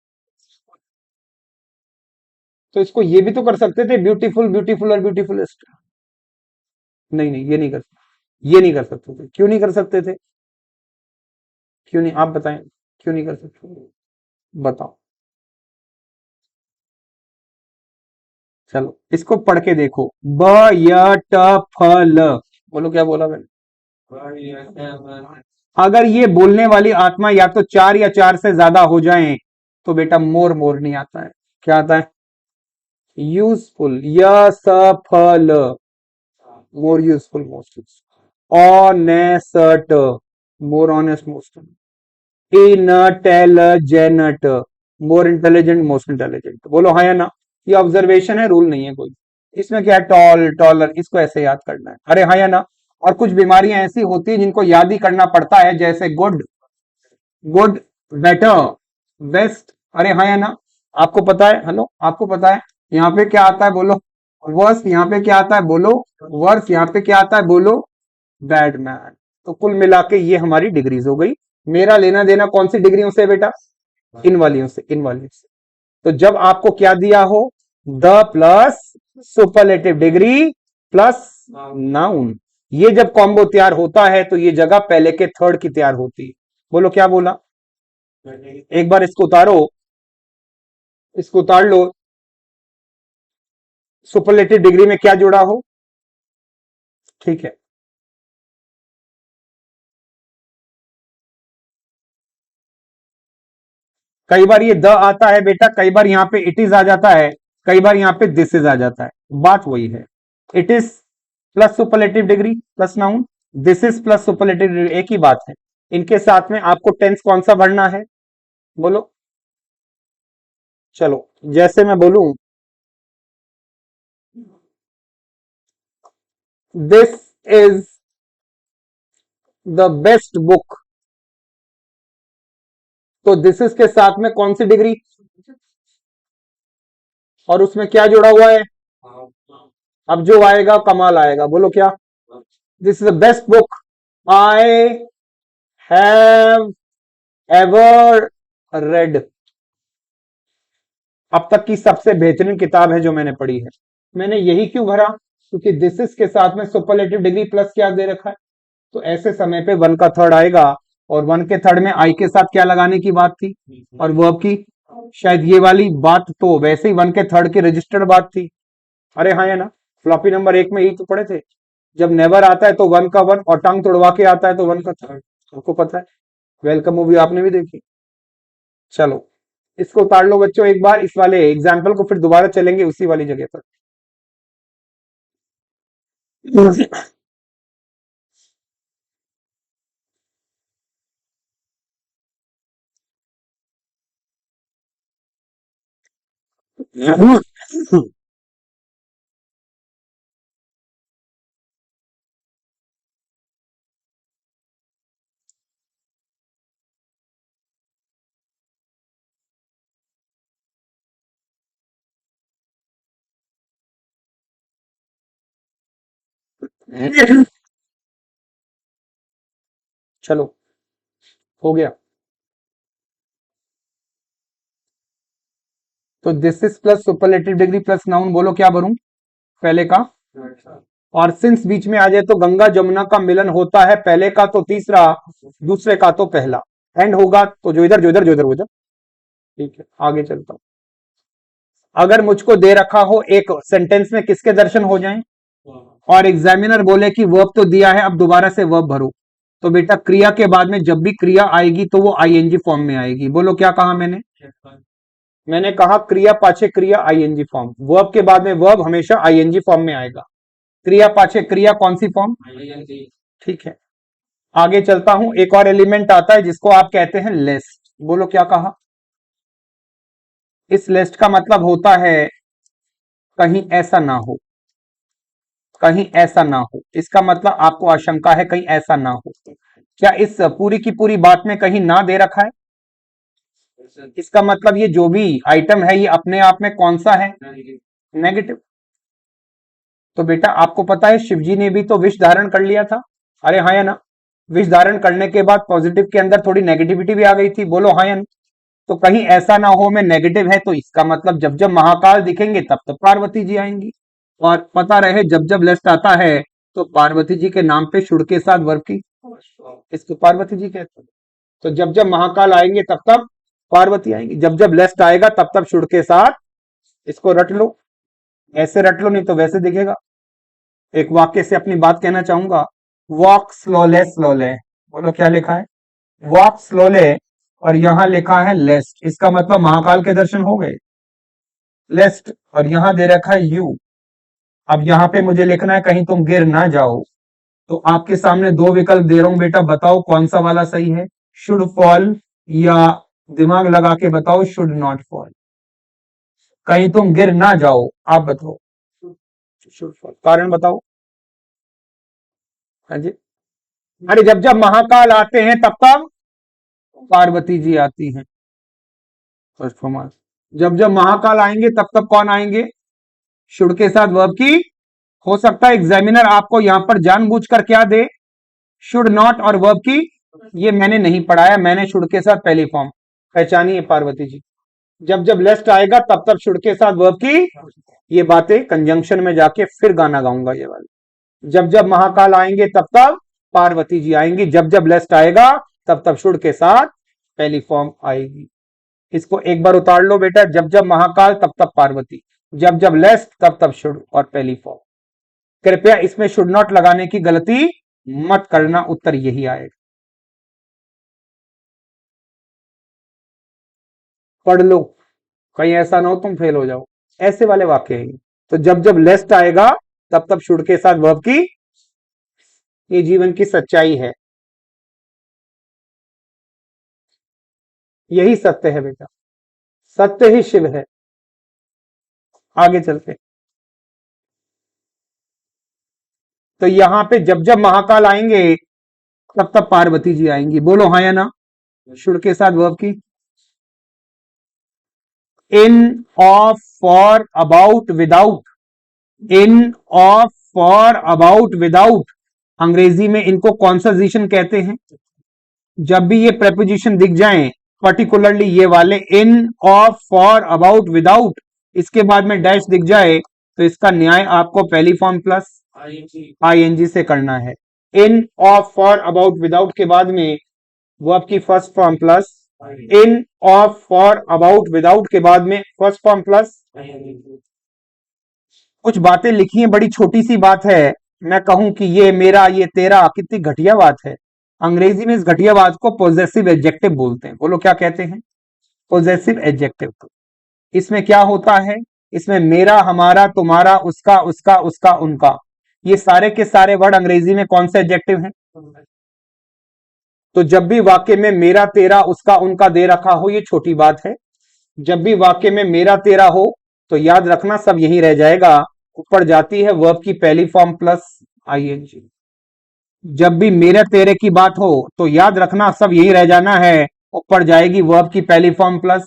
तो इसको ये भी तो कर सकते थे, ब्यूटीफुल, ब्यूटीफुल और ब्यूटीफुलेस्ट। नहीं नहीं, ये नहीं कर सकते, ये नहीं कर सकते थे। क्यों नहीं कर सकते थे? क्यों नहीं, आप बताएं क्यों नहीं कर सकते? बताओ। चलो इसको पढ़ के देखो, ब य ट फ ल। बोलो क्या बोला मैंने? अगर ये बोलने वाली आत्मा या तो चार या चार से ज्यादा हो जाएं तो बेटा मोर, मोर नहीं आता है। क्या आता है? यूजफुल, य स फ ल, more useful, most useful. Honest, more honest, most. Intelligent, more intelligent, most intelligent. बोलो हाँ या ना? ये ऑब्जर्वेशन है, रूल नहीं है कोई। इसमें क्या है? टॉल, टॉलर, इसको ऐसे याद करना है। अरे हाँ या ना? और कुछ बीमारियां ऐसी होती है जिनको याद ही करना पड़ता है, जैसे गुड, गुड, बेटर, बेस्ट। अरे हाँ या ना? आपको पता है? हेलो, आपको पता है यहाँ पे क्या आता है? बोलो, वर्स्ट यहाँ पे क्या आता है बोलो, वर्स्ट यहाँ पे क्या आता है बोलो, बैडमैन। तो कुल मिला के ये हमारी डिग्रीज हो गई। मेरा लेना देना कौन सी डिग्रियों से बेटा, इन वालियों से, इन वालियों से। तो जब आपको क्या दिया हो, the plus superlative degree plus noun, ये जब कॉम्बो तैयार होता है तो ये जगह पहले के थर्ड की तैयार होती है। बोलो क्या बोला, एक बार इसको उतारो, इसको उतार लो, सुपरलेटिव डिग्री में क्या जुड़ा हो, ठीक है। कई बार ये द आता है बेटा, कई बार यहाँ पे इट इज आ जाता है, कई बार यहाँ पे दिस इज आ जाता है, बात वही है। It is plus superlative degree plus noun, this is plus superlative degree, एक ही बात है। इनके साथ में आपको टेंस कौन सा भरना है बोलो, चलो जैसे मैं बोलूं this is the best book, तो दिस इज के साथ में कौन सी डिग्री, और उसमें क्या जुड़ा हुआ है, अब जो आएगा कमाल आएगा, बोलो क्या, this is the best book I have ever read, अब तक की सबसे बेहतरीन किताब है जो मैंने पढ़ी है। मैंने यही क्यों भरा, क्योंकि दिस इज के साथ में सुपरलेटिव डिग्री प्लस क्या दे रखा है, तो ऐसे समय पे वन का थर्ड आएगा, और वन के थर्ड में आई के साथ क्या लगाने की बात थी, और वर्ब की, शायद ये वाली बात तो वैसे ही वन के थर्ड की रजिस्टर्ड बात थी। अरे हाँ, है ना, फ्लॉपी नंबर एक में यही तो पढ़े थे, जब नेवर आता है तो वन का वन, और टंग तोड़वा के आता है तो वन का थर्ड, आपको पता है, वेलकम मूवी आपने भी देखी। चलो इसको उतार लो बच्चों, एक बार इस वाले एग्जाम्पल को, फिर दोबारा चलेंगे उसी वाली जगह पर। चलो हो गया, तो this is plus superlative degree plus noun, बोलो क्या भरूं पहले का, और सिंस बीच में आ जाए तो गंगा जमुना का मिलन होता है, पहले का तो तीसरा, दूसरे का तो पहला, एंड होगा तो जो इधर जो इधर जो इधर वो इधर, ठीक है आगे चलता हूं। अगर मुझको दे रखा हो एक सेंटेंस में किसके दर्शन हो जाएं, और एग्जामिनर बोले कि वर्ब तो दिया है, अब दोबारा से वर्ब भरो, तो बेटा क्रिया के बाद में जब भी क्रिया आएगी तो वो आईएनजी फॉर्म में आएगी। बोलो क्या कहा मैंने, मैंने कहा क्रिया पाछे क्रिया आईएनजी फॉर्म, वर्ब के बाद में वर्ब हमेशा आईएनजी फॉर्म में आएगा, क्रिया पाछे क्रिया कौन सी फॉर्म, ठीक है। आगे चलता हूं, एक और एलिमेंट आता है जिसको आप कहते हैं लिस्ट, बोलो क्या कहा, इस लिस्ट का मतलब होता है कहीं ऐसा ना हो, कहीं ऐसा ना हो, इसका मतलब आपको आशंका है कहीं ऐसा ना हो। क्या इस पूरी की पूरी बात में कहीं ना दे रखा है, इसका मतलब ये जो भी आइटम है ये अपने आप में कौन सा है, नेगेटिव। तो बेटा आपको पता है शिवजी ने भी तो विष धारण कर लिया था, अरे हाँ या ना, विष धारण करने के बाद पॉजिटिव के अंदर थोड़ी नेगेटिविटी भी आ गई थी, बोलो हाँ या ना। तो कहीं ऐसा ना हो में नेगेटिव है, तो इसका मतलब जब जब महाकाल दिखेंगे तब तब पार्वती जी आएंगी, और पता रहे जब जब लेस्ट आता है तो पार्वती जी के नाम पे शुड़ के साथ वर्ब की, इसको पार्वती जी कहते हैं। तो जब जब महाकाल आएंगे तब तब पार्वती आएंगी, जब जब लेस्ट आएगा तब तब शुड़ के साथ, इसको रट लो, ऐसे रट लो नहीं तो वैसे दिखेगा। एक वाक्य से अपनी बात कहना चाहूंगा, वॉक स्लोले स्लोले, बोलो क्या लिखा है, वॉक स्लोले, और यहां लिखा है लेस्ट, इसका मतलब महाकाल के दर्शन हो गए, लेस्ट, और यहां दे रखा है यू। अब यहां पे मुझे लिखना है कहीं तुम गिर ना जाओ, तो आपके सामने दो विकल्प दे रहा हूं बेटा, बताओ कौन सा वाला सही है, शुड फॉल, या दिमाग लगा के बताओ शुड नॉट फॉल, कहीं तुम गिर ना जाओ, आप बताओ, शुड फॉल, कारण बताओ। हाँ जी, अरे जब जब महाकाल आते हैं तब तब पार्वती जी आती हैं, जब जब महाकाल आएंगे तब तब कौन आएंगे, शुड के साथ वर्ब की। हो सकता है एग्जामिनर आपको यहां पर जानबूझकर क्या दे, शुड नॉट और वर्ब की। ये मैंने नहीं पढ़ाया, मैंने शुड के साथ पहली फॉर्म पहचानी है पार्वती जी। जब जब लेस्ट आएगा तब तब शुड के साथ वर्ब की। ये बातें कंजंक्शन में जाके फिर गाना गाऊंगा ये वाली। जब जब महाकाल आएंगे तब तब पार्वती जी आएंगी, जब जब लेस्ट आएगा तब तब शुड के साथ पहली फॉर्म आएगी। इसको एक बार उतार लो बेटा, जब जब महाकाल तब तब पार्वती, जब जब लेस्ट तब तब शुड और पहली फॉर्म। कृपया इसमें शुड नॉट लगाने की गलती मत करना, उत्तर यही आएगा। पढ़ लो, कहीं ऐसा ना हो तुम फेल हो जाओ, ऐसे वाले वाक्य हैं। तो जब जब लेस्ट आएगा तब तब शुड के साथ वर्ब की। ये जीवन की सच्चाई है, यही सत्य है बेटा, सत्य ही शिव है। आगे चलते, तो यहां पे जब जब महाकाल आएंगे तब तब पार्वती जी आएंगी। बोलो हाँ या ना। शुड के साथ वर्ब की। In, of, for, about, without. In, of, for, about, without, Angrezi में इनको कॉन्सर्जेशन कहते हैं। जब भी ये प्रेपोजिशन दिख जाएं, पर्टिकुलरली ये वाले इन, ऑफ, फॉर, अबाउट, विदाउट, इसके बाद में डैश दिख जाए तो इसका न्याय आपको पहली फॉर्म प्लस आईएनजी से करना है। इन, ऑफ, फॉर, अबाउट, विदाउट के बाद में वर्ब की first form plus, in, of, for, about, without के बाद में फर्स्ट फॉर्म प्लस। कुछ बातें लिखी हैं, बड़ी छोटी सी बात है, मैं कहूं कि ये मेरा, ये तेरा, कितनी घटिया बात है। अंग्रेजी में इस घटिया बात को पॉजेसिव एडजेक्टिव बोलते हैं। बोलो क्या कहते हैं, पॉजेसिव एडजेक्टिव। इसमें क्या होता है, इसमें मेरा, हमारा, तुम्हारा, उसका, उसका, उसका, उनका, ये सारे के सारे वर्ड अंग्रेजी में कौन से एडजेक्टिव हैं। तो जब भी वाक्य में मेरा, तेरा, उसका, उनका दे रखा हो, ये छोटी बात है। जब भी वाक्य में मेरा, तेरा हो तो याद रखना सब यही रह जाएगा, ऊपर जाती है वर्ब की पहली फॉर्म प्लस आईएनजी। जब भी मेरे तेरे की बात हो तो याद रखना सब यही रह जाना है, ऊपर जाएगी वर्ब की पहली फॉर्म प्लस।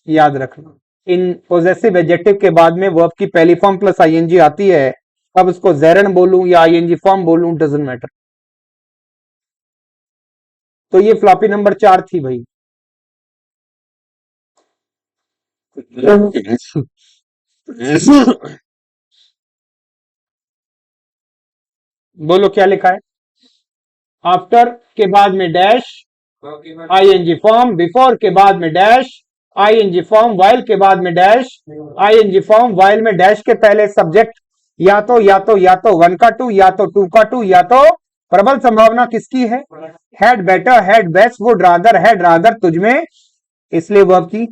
याद रखना इन पॉजेसिव एडजेक्टिव के बाद में वर्ब की पहली फॉर्म प्लस आईएनजी आती है। अब उसको ज़ैरन बोलूं या आईएनजी फॉर्म बोलूं, डजंट मैटर। तो ये फ्लॉपी नंबर 4 थी भाई। बोलो क्या लिखा है, आफ्टर के बाद में डैश आईएनजी फॉर्म, बिफोर के बाद में डैश आईएनजी फॉर्म, वाइल के बाद में डैश आईएनजी फॉर्म, वाइल में डैश के पहले सब्जेक्ट या तो वन का टू, या तो टू का टू, या तो प्रबल संभावना किसकी है, had better, had best, would rather, had rather, तुझमें, इसलिए वर्ब की।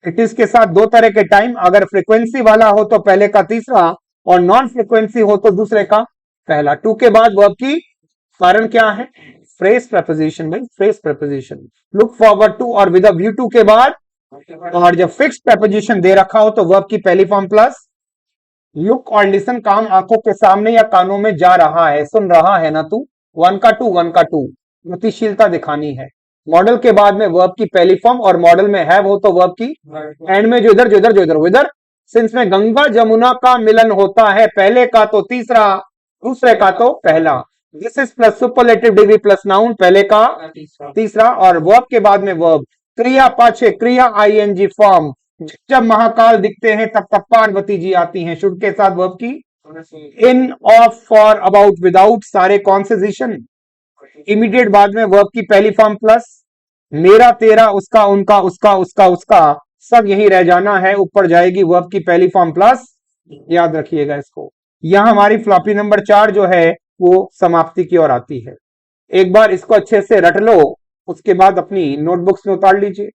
इट इज के साथ दो तरह के टाइम, अगर फ्रीक्वेंसी वाला हो तो पहले का तीसरा, और नॉन फ्रीक्वेंसी हो तो दूसरे का पहला। टू के बाद वर्ब की, कारण क्या है, फ्रेज प्रपोजिशन भाई, phrase preposition. Look forward to और विद अ व्यू टू के बाद, और जब फिक्स प्रपोजिशन दे रखा हो तो वर्ब की पहली फॉर्म प्लस। लुक और लिसन, काम आंखों के सामने या कानों में जा रहा है, सुन रहा है ना तू, वन का टू, वन का टू, गतिशीलता दिखानी है। मॉडल के बाद में वर्ब की पहली फॉर्म, और मॉडल में हैव हो तो वर्ब की एंड में जो इधर जो इधर जो इधर इधर। सिंस में गंगा जमुना का मिलन होता है, पहले का तो तीसरा, दूसरे का तो पहला। This is plus superlative degree plus noun, पहले का तीसरा, और वर्ब के बाद में वर्ब, क्रिया पाछे क्रिया आईएनजी फॉर्म। जब महाकाल दिखते हैं तब तब पार्वती जी आती हैं, शुड के साथ वर्ब की। In, of, for, about, without, सारे कॉन्सेजिशन। इमीडिएट बाद में वर्ब की पहली फॉर्म प्लस, मेरा, तेरा, उसका, उनका, उसका, उसका, उसका, सब यही रह जाना है, ऊपर जाएगी वर्ब की पहली फॉर्म प्लस। याद रखिएगा इसको। यहां हमारी फ्लॉपी नंबर 4 जो है वो समाप्ति की ओर आती है। एक बार इसको अच्छे से रट लो, उसके बाद अपनी नोटबुक्स में उतार लीजिए।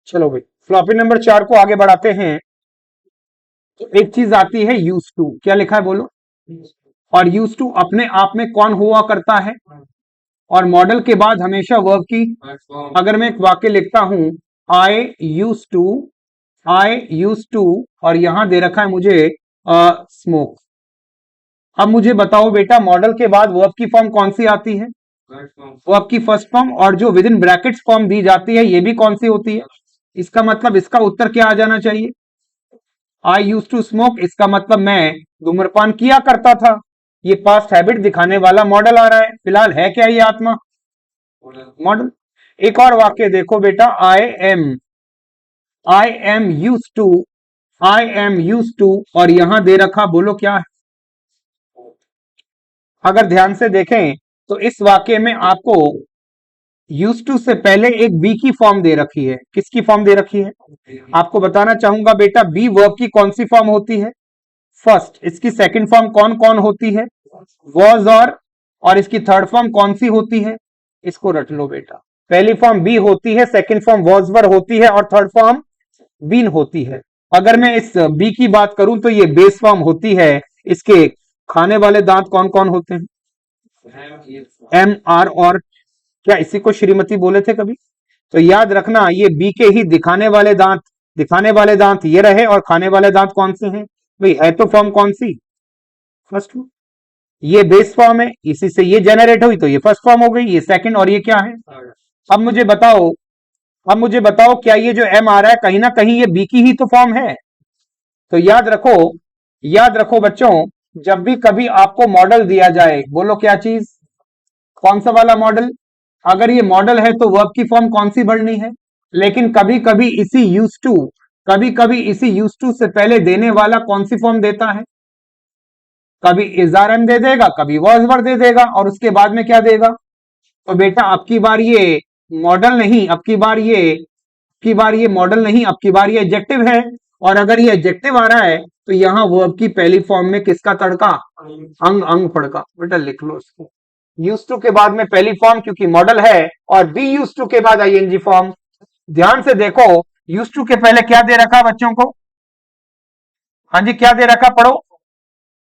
चलो भाई, फ्लॉपी नंबर 4 को आगे बढ़ाते हैं। तो एक चीज आती है यूज टू, क्या लिखा है बोलो, और यूज टू अपने आप में कौन हुआ करता है, और मॉडल के बाद हमेशा वर्ब की। अगर मैं एक वाक्य लिखता हूं, आई यूज टू और यहां दे रखा है मुझे स्मोक। अब मुझे बताओ बेटा, मॉडल के बाद वर्ब की फॉर्म कौन सी आती है? वर्ब की फर्स्ट फॉर्म, और जो विद इन ब्रैकेट्स फॉर्म दी जाती है ये भी कौन सी होती है? इसका मतलब इसका उत्तर क्या आ जाना चाहिए? आई यूज टू स्मोक, इसका मतलब मैं धूम्रपान किया करता था। ये पास्ट हैबिट दिखाने वाला मॉडल आ रहा है। फिलहाल है क्या ये आत्मा? मॉडल। एक और वाक्य देखो बेटा, आई एम यूज टू और यहां दे रखा, बोलो क्या है? अगर ध्यान से देखें तो इस वाक्य में आपको यूज टू से पहले एक बी की फॉर्म दे रखी है। किसकी फॉर्म दे रखी है? आपको बताना चाहूंगा बेटा, बी वर्ब की कौन सी फॉर्म होती है? फर्स्ट। इसकी सेकंड फॉर्म कौन कौन होती है? वॉज और इसकी थर्ड फॉर्म कौन सी होती है? इसको रट लो बेटा। पहली फॉर्म बी होती है, सेकंड फॉर्म वॉज वर होती है और थर्ड फॉर्म बीन होती है। अगर मैं इस बी की बात करूं तो ये बेस फॉर्म होती है। इसके खाने वाले दांत कौन कौन होते हैं? एम आर और क्या इसी को श्रीमती बोले थे कभी? तो याद रखना, ये बी के ही दिखाने वाले दांत ये रहे, और खाने वाले दांत कौन से हैं भाई? है तो फॉर्म कौन सी? फर्स्ट। ये बेस फॉर्म है, इसी से ये जनरेट हुई तो ये फर्स्ट फॉर्म हो गई, ये सेकंड, और ये क्या है? अब मुझे बताओ क्या ये जो एम आ रहा है कहीं ना कहीं ये बी की ही तो फॉर्म है? तो याद रखो बच्चों, जब भी कभी आपको मॉडल दिया जाए, बोलो क्या चीज? कौन सा वाला मॉडल? अगर ये मॉडल है तो वर्ब की फॉर्म कौन सी भरनी है? लेकिन कभी कभी इसी यूज टू से पहले देने वाला कौन सी फॉर्म देता है? कभी इज़ारम दे देगा, कभी वॉज वर दे देगा, और उसके बाद में क्या देगा? तो बेटा अब की बार ये मॉडल नहीं, मॉडल नहीं, अब की बार ये एडजेक्टिव है। और अगर ये एडजेक्टिव आ रहा है तो यहां वर्ब की पहली फॉर्म में किसका तड़का? अंग अंग फड़का। बेटा लिख लो इसको। यूज टू के बाद में पहली फॉर्म क्योंकि मॉडल है, और बी यूज टू के बाद आईएनजी फॉर्म। ध्यान से देखो, यूज टू के पहले क्या दे रखा बच्चों को? हाँ जी, क्या दे रखा, पढ़ो।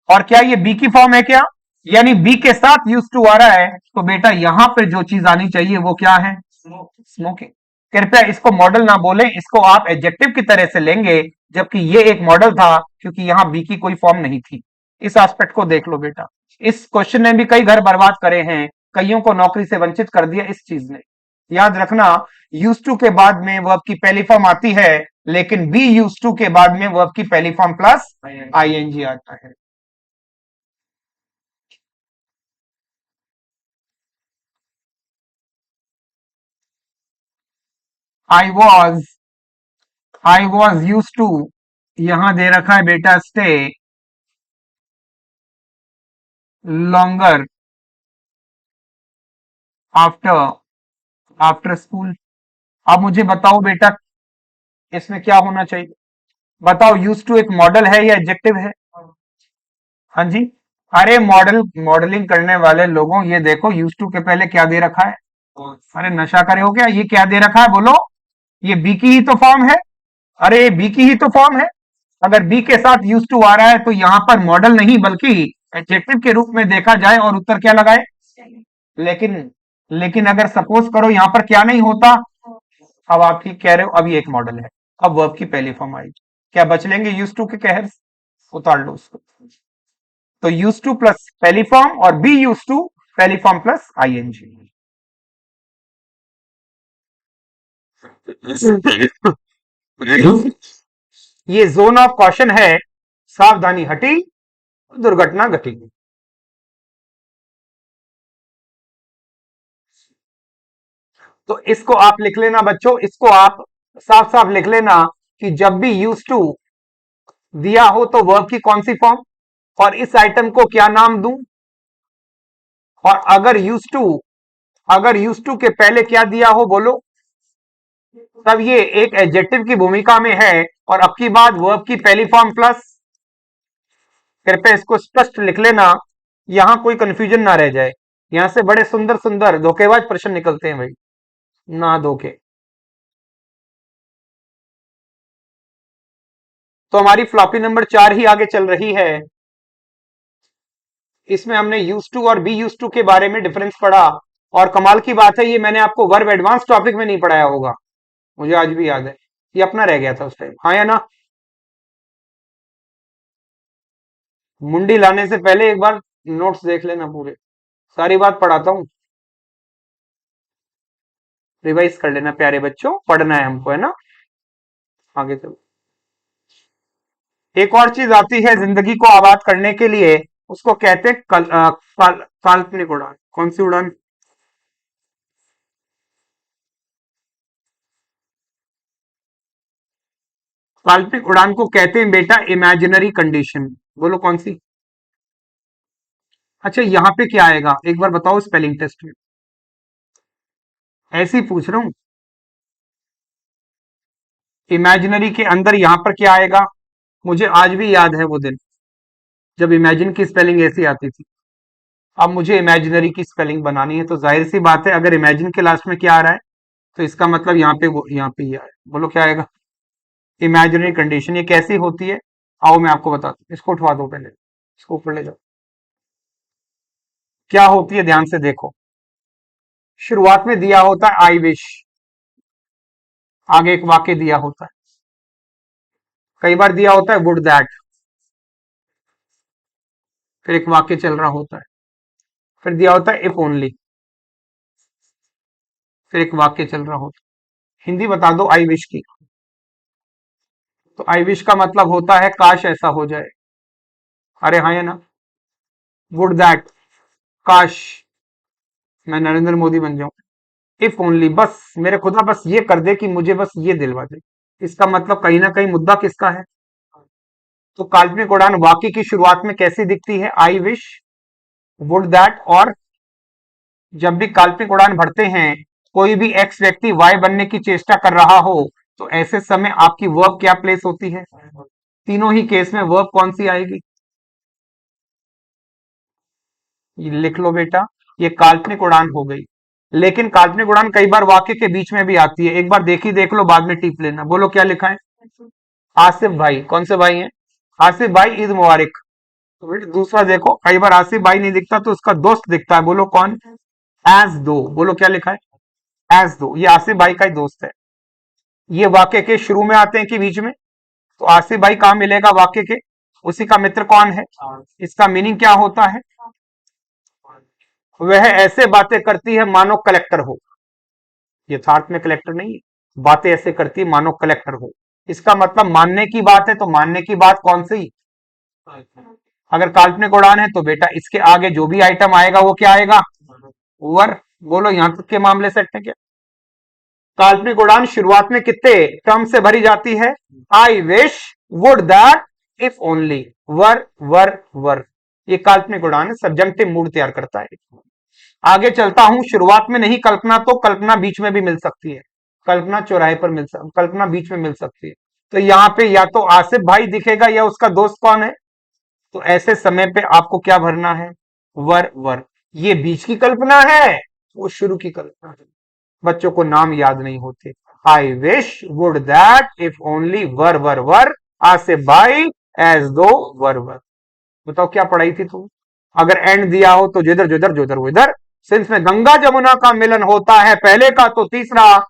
और क्या ये बी की फॉर्म है क्या? यानी बी के साथ यूज टू आ रहा है, तो बेटा यहां पे जो चीज आनी चाहिए वो क्या है? स्मोकिंग। कृपया इसको मॉडल ना बोलें, इसको आप एडजेक्टिव की तरह से लेंगे, जबकि ये एक मॉडल था क्योंकि यहां बी की कोई फॉर्म नहीं थी। इस एस्पेक्ट को देख लो बेटा। इस क्वेश्चन ने भी कई घर बर्बाद करे हैं, कईयों को नौकरी से वंचित कर दिया इस चीज ने। याद रखना, यूज टू के बाद में वर्ब की पहली फॉर्म आती है, लेकिन बी यूज टू के बाद में वर्ब की पहली फॉर्म प्लस आईएनजी आता है। आई वॉज यूज टू, यहां दे रखा है बेटा स्टे लॉन्गर आफ्टर स्कूल। अब मुझे बताओ बेटा, इसमें क्या होना चाहिए? बताओ, यूज टू एक मॉडल है या एडजेक्टिव है? हाँ जी। अरे मॉडलिंग करने वाले लोगों, ये देखो यूज टू के पहले क्या दे रखा है? अरे नशा करे हो क्या? ये क्या दे रखा है बोलो? ये बी की ही तो फॉर्म है। अरे बी की ही तो फॉर्म है। अगर बी के साथ यूज टू आ रहा है तो यहां पर मॉडल नहीं बल्कि एडजेक्टिव के रूप में देखा जाए, और उत्तर क्या लगाए? लेकिन अगर सपोज करो यहां पर क्या नहीं होता? अब आप ठीक कह रहे हो, अब ये एक मॉडल है, अब वर्ब की पहली फॉर्म आई, क्या बच लेंगे यूज टू के कहर से? उतार लो उसको। तो यूज टू प्लस पहली फॉर्म और बी यूज टू पहली फॉर्म प्लस आईएनजी। ये जोन ऑफ कॉशन है, सावधानी हटी दुर्घटना घटी। तो इसको आप लिख लेना बच्चों, इसको आप साफ साफ लिख लेना कि जब भी यूज टू दिया हो तो वर्ब की कौन सी फॉर्म, और इस आइटम को क्या नाम दूं, और अगर यूज टू के पहले क्या दिया हो बोलो, तब ये एक एडजेक्टिव की भूमिका में है, और अब की बात वर्ब की पहली फॉर्म प्लस। कृपया इसको स्पष्ट लिख लेना, यहां कोई कंफ्यूजन ना रह जाए। यहां से बड़े सुंदर सुंदर धोखेबाज प्रश्न निकलते हैं भाई, ना धोखे। तो हमारी फ्लॉपी नंबर 4 ही आगे चल रही है। इसमें हमने यूज टू और बी यूज टू के बारे में डिफरेंस पढ़ा। और कमाल की बात है, ये मैंने आपको वर्ब एडवांस टॉपिक में नहीं पढ़ाया होगा, मुझे आज भी याद है, ये अपना रह गया था उस टाइम, हाँ या ना। मुंडी लाने से पहले एक बार नोट्स देख लेना पूरे, सारी बात पढ़ाता हूँ, रिवाइज कर लेना प्यारे बच्चों, पढ़ना है हमको, है ना। आगे चलो, एक और चीज आती है जिंदगी को आबाद करने के लिए, उसको कहते हैं काल्पनिक उड़ान। कौन सी उड़ान? काल्पनिक उड़ान को कहते हैं बेटा इमेजिनरी कंडीशन। बोलो कौन सी? अच्छा, यहाँ पे क्या आएगा एक बार बताओ स्पेलिंग टेस्ट में, ऐसे ही पूछ रहा हूँ। इमेजिनरी के अंदर यहाँ पर क्या आएगा? मुझे आज भी याद है वो दिन जब इमेजिन की स्पेलिंग ऐसी आती थी। अब मुझे इमेजिनरी की स्पेलिंग बनानी है, तो जाहिर सी बात है अगर इमेजिन के लास्ट में क्या आ रहा है तो इसका मतलब यहाँ पे वो यहाँ पे ही आया। बोलो क्या आएगा? Imaginary condition. ये कैसी होती है, आओ मैं आपको बताता हूँ। इसको उठवा दो पहले, इसको ऊपर ले जाओ। क्या होती है ध्यान से देखो। शुरुआत में दिया होता है आई विश, आगे एक वाक्य दिया होता है, कई बार दिया होता है वुड दैट, फिर एक वाक्य चल रहा होता है, फिर दिया होता है इफ ओनली, फिर एक वाक्य चल रहा होता है। हिंदी बता दो आई विश की। तो आई विश का मतलब होता है काश ऐसा हो जाए। अरे हाँ या ना? वुड दैट, काश मैं नरेंद्र मोदी बन जाऊं। इफ ओनली, बस मेरे खुदा बस ये कर दे कि मुझे बस ये दिलवा दे। इसका मतलब कहीं ना कहीं मुद्दा किसका है? तो काल्पनिक उड़ान वाक्य की शुरुआत में कैसी दिखती है? आई विश, वुड दैट, और जब भी काल्पनिक उड़ान भरते हैं, कोई भी एक्स व्यक्ति वाई बनने की चेष्टा कर रहा हो, तो ऐसे समय आपकी वर्ब क्या प्लेस होती है? तीनों ही केस में वर्ब कौन सी आएगी? ये लिख लो बेटा, ये काल्पनिक उड़ान हो गई। लेकिन काल्पनिक उड़ान कई बार वाक्य के बीच में भी आती है, एक बार देखी देख लो, बाद में टिप लेना। बोलो क्या लिखा है? आसिफ भाई, कौन से भाई हैं? आसिफ भाई ईद मुबारक। तो बेटा दूसरा देखो, कई बार आसिफ भाई नहीं दिखता तो उसका दोस्त दिखता है, बोलो कौन? एज दो। बोलो क्या लिखा है? एज दो, ये आसिफ भाई का ही दोस्त है। ये वाक्य के शुरू में आते हैं कि बीच में? तो आसिफ भाई कहां मिलेगा वाक्य के? उसी का मित्र कौन है? इसका मीनिंग क्या होता है? वह ऐसे बातें करती है मानो कलेक्टर हो। यथार्थ में कलेक्टर नहीं है, बातें ऐसे करती है मानो कलेक्टर हो। इसका मतलब मानने की बात है, तो मानने की बात कौन सी? अगर काल्पनिक उड़ान है तो बेटा इसके आगे जो भी आइटम आएगा वो क्या आएगा? वर। बोलो यहां तक के मामले सेट है क्या? काल्पनिक उड़ान शुरुआत में कितने टर्म से भरी जाती है? I wish, would that, if only. Were were were, ये काल्पनिक उड़ान है, सब्जेक्टिव मूड तैयार करता है। आगे चलता हूं, शुरुआत में नहीं कल्पना, तो कल्पना बीच में भी मिल सकती है। कल्पना चौराहे पर कल्पना बीच में मिल सकती है। तो यहाँ पे या तो आसिफ भाई दिखेगा या उसका दोस्त कौन है। तो ऐसे समय पे आपको क्या भरना है? वर वर। ये बीच की कल्पना है, वो शुरू की कल्पना है। बच्चों को नाम याद नहीं होते। I wish, would that, if only, were were were, Asif भाई, एज दो, वर वर। बताओ क्या पढ़ाई थी तुम? अगर एंड दिया हो तो जिधर जिधर जिधर उधर। सिंस में गंगा जमुना का मिलन होता है पहले का तो तीसरा,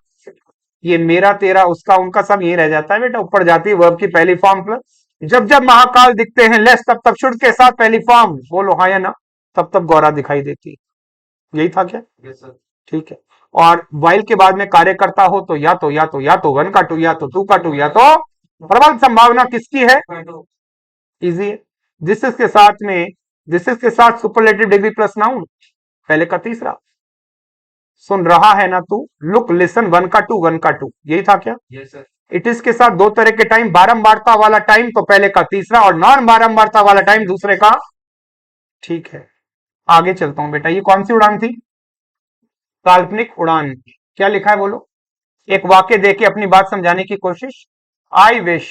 ये मेरा तेरा उसका उनका सब यही रह जाता है बेटा। ऊपर जाती है वर्ब की पहली फॉर्म प्लस। जब जब महाकाल दिखते हैं लेस, तब तब शुड के साथ पहली फॉर्म। बोलो हाँ या ना? तब तब गौरा दिखाई देती। यही था क्या? ठीक है। और वाइल के बाद में कार्य करता हो तो या तो वन का टू, या तो टू का टू, या तो प्रबल संभावना किसकी है? इजी है। दिस इज के साथ में, दिस इज के साथ सुपरलेटिव डिग्री प्लस नाउन, पहले का तीसरा। सुन रहा है ना तू, लुक लिसन, वन का टू, वन का टू, यही था क्या? Yes sir. इट इज के साथ दो तरह के टाइम, बारंबारता वाला टाइम तो पहले का तीसरा, और नॉन बारंबारता वाला टाइम दूसरे का। ठीक है, आगे चलता हूं बेटा। ये कौन सी उड़ान थी? काल्पनिक उड़ान। क्या लिखा है बोलो? एक वाक्य देके अपनी बात समझाने की कोशिश। आई wish,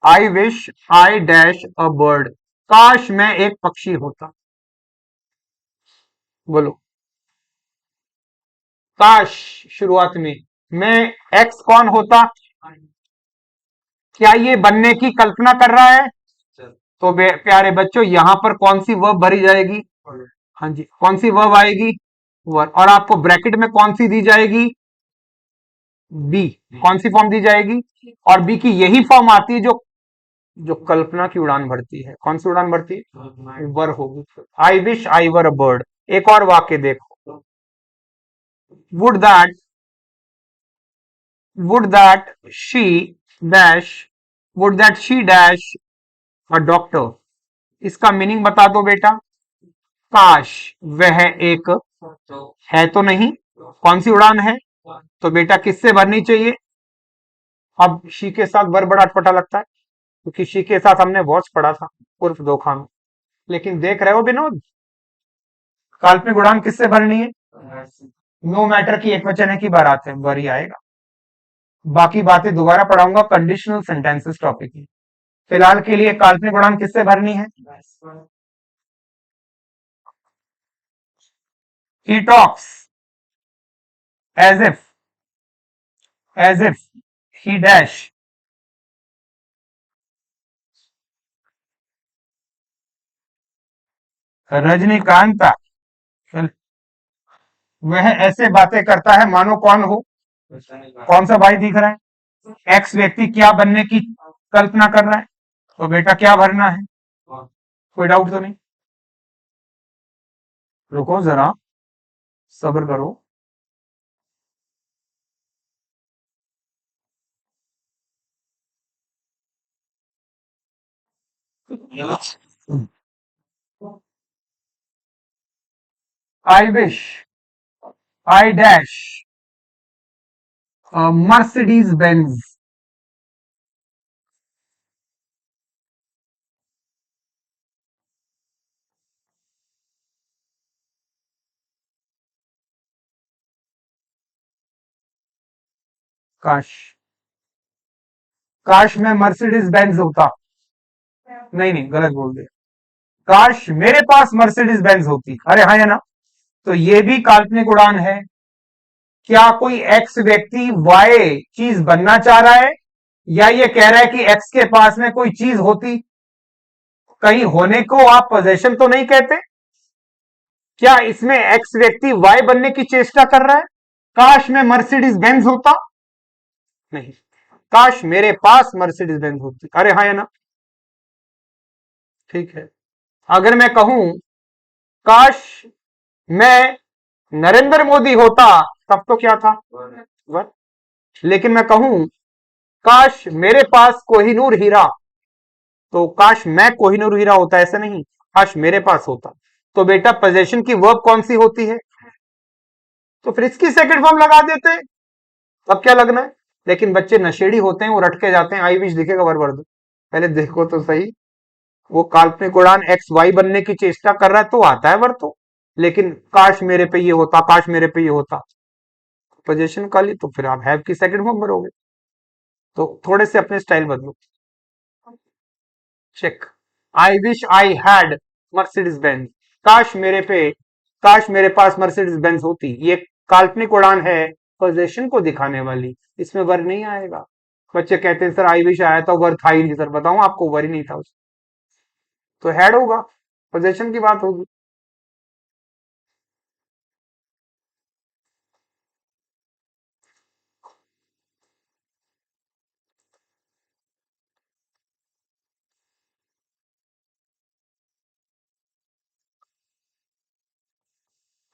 I wish I dash a bird, काश मैं एक पक्षी होता। बोलो काश, शुरुआत में मैं एक्स कौन होता? क्या ये बनने की कल्पना कर रहा है? तो प्यारे बच्चों यहां पर कौन सी वर्ब भरी जाएगी? हाँ जी, कौन सी वर्ब आएगी? वर। और आपको ब्रैकेट में कौन सी दी जाएगी? बी। कौन सी फॉर्म दी जाएगी? और बी की यही फॉर्म आती है जो जो कल्पना की उड़ान भरती है। कौन सी उड़ान भरती है? वर होगी। आई wish I were a bird. एक और वाक्य देखो। Would that would that she dash would that she dash a doctor. इसका मीनिंग बता दो बेटा। काश वह एक है तो नहीं। कौन सी उड़ान है? तो बेटा किससे भरनी चाहिए? अब शी के साथ वर बड़ा अटपटा लगता है, क्योंकि शी के साथ हमने वॉच पढ़ा था उर्फ दो खान। लेकिन देख रहे हो विनोद, काल्पनिक उड़ान किससे भरनी है? नो मैटर की एक वचन है की बारात है, वर ही आएगा। बाकी बातें दोबारा पढ़ाऊंगा कंडीशनल सेंटेंसेस टॉपिक में। फिलहाल के लिए काल्पनिक उड़ान किससे भरनी है? He talks as if he dash Rajinikanth. वह ऐसे बातें करता है मानो कौन हो। कौन सा भाई दिख रहा है? एक्स व्यक्ति क्या बनने की कल्पना कर रहा है। तो बेटा क्या भरना है? कोई डाउट तो नहीं? रुको जरा, सब्र करो। आई wish I dash Mercedes Benz. काश काश मैं मर्सिडीज बेंज होता। नहीं नहीं, गलत बोल दिया। काश मेरे पास मर्सिडीज बेंज होती। अरे हाँ या ना? तो ये भी काल्पनिक उड़ान है। क्या कोई एक्स व्यक्ति वाई चीज बनना चाह रहा है, या ये कह रहा है कि एक्स के पास में कोई चीज होती? कहीं होने को आप पोजेशन तो नहीं कहते? क्या इसमें एक्स व्यक्ति वाई बनने की चेष्टा कर रहा है? काश मैं मर्सिडीज बेंज होता। नहीं, काश मेरे पास मर्सिडीज बेंज होती। अरे हाँ या ना? ठीक है। अगर मैं कहूं काश मैं नरेंद्र मोदी होता, तब तो क्या था? वर। लेकिन मैं कहूं काश मेरे पास कोहिनूर हीरा, तो काश मैं कोहिनूर हीरा होता, ऐसे नहीं, काश मेरे पास होता। तो बेटा पोजेशन की वर्ब कौन सी होती है? तो फिर इसकी सेकंड फॉर्म लगा देते। अब क्या लगना है? लेकिन बच्चे नशेड़ी होते हैं, वो रट के जाते हैं, आई विश दिखेगा वर भर दो। पहले देखो तो सही। वो काल्पनिक उड़ान एक्स वाई बनने की चेष्टा कर रहा है तो आता है वर तो। लेकिन काश मेरे पे ये होता, काश मेरे पे ये होता, पोजीशन काली, तो फिर आप हैव की सेकंड फॉर्म भरोगे। तो थोड़े से अपने स्टाइल बदलो। Check. I wish I had Mercedes Benz. काश मेरे पे काश मेरे पास मर्सिडीज बेंज होती, ये काल्पनिक उड़ान है पोजीशन को दिखाने वाली। इसमें वर नहीं आएगा। बच्चे कहते हैं सर आई विश आया था, वर था ही नहीं। सर बताऊं आपको, वर ही नहीं था उसमें, तो हैड होगा, पोजीशन की बात होगी।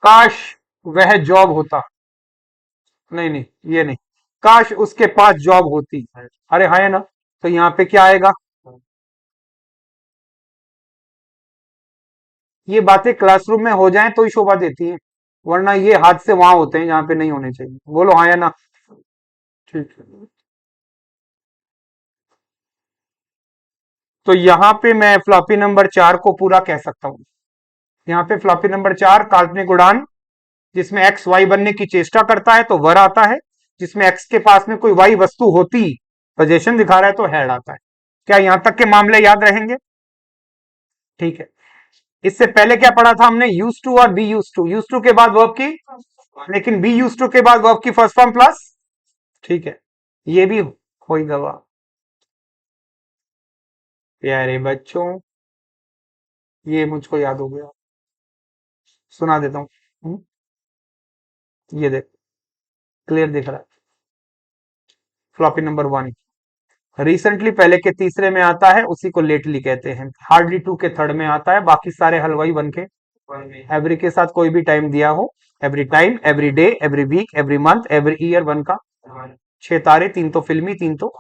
काश वह जॉब होता। नहीं नहीं, ये नहीं। काश उसके पास जॉब होती। अरे हाँ है ना? तो यहाँ पे क्या आएगा? ये बातें क्लासरूम में हो जाएं तो ही शोभा देती हैं, वरना ये हादसे वहां होते हैं जहां पे नहीं होने चाहिए। बोलो हाँ या ना? ठीक है। तो यहाँ पे मैं फ्लॉपी नंबर 4 को पूरा कह सकता हूँ। यहाँ पे फ्लॉपी नंबर 4 काल्पनिक उड़ान जिसमें एक्स वाई बनने की चेष्टा करता है तो वर आता है, जिसमें एक्स के पास में कोई वाई वस्तु होती, पोजीशन दिखा रहा है, तो हैड आता है। क्या यहां तक के मामले याद रहेंगे? ठीक है। इससे पहले क्या पढ़ा था हमने? यूज टू और बी यूज टू के बाद वर्ब की, लेकिन बी यूज टू के बाद वर्ब की फर्स्ट फॉर्म प्लस। ठीक है, ये भी हो ही गवा। प्यारे बच्चों, ये मुझको याद हो गया। सुना देता हूँ। ये देख, क्लियर दिख रहा है। फ्लॉपी नंबर 1 रिसेंटली पहले के तीसरे में आता है, उसी को लेटली कहते हैं। हार्डली 2 के थर्ड में आता है, बाकी सारे हलवाई 1 के एवरी के साथ कोई भी टाइम दिया हो, every time, every day, every week, every month, every year 1 का। 6 तारे, 3 तो फिल्मी, 3 तो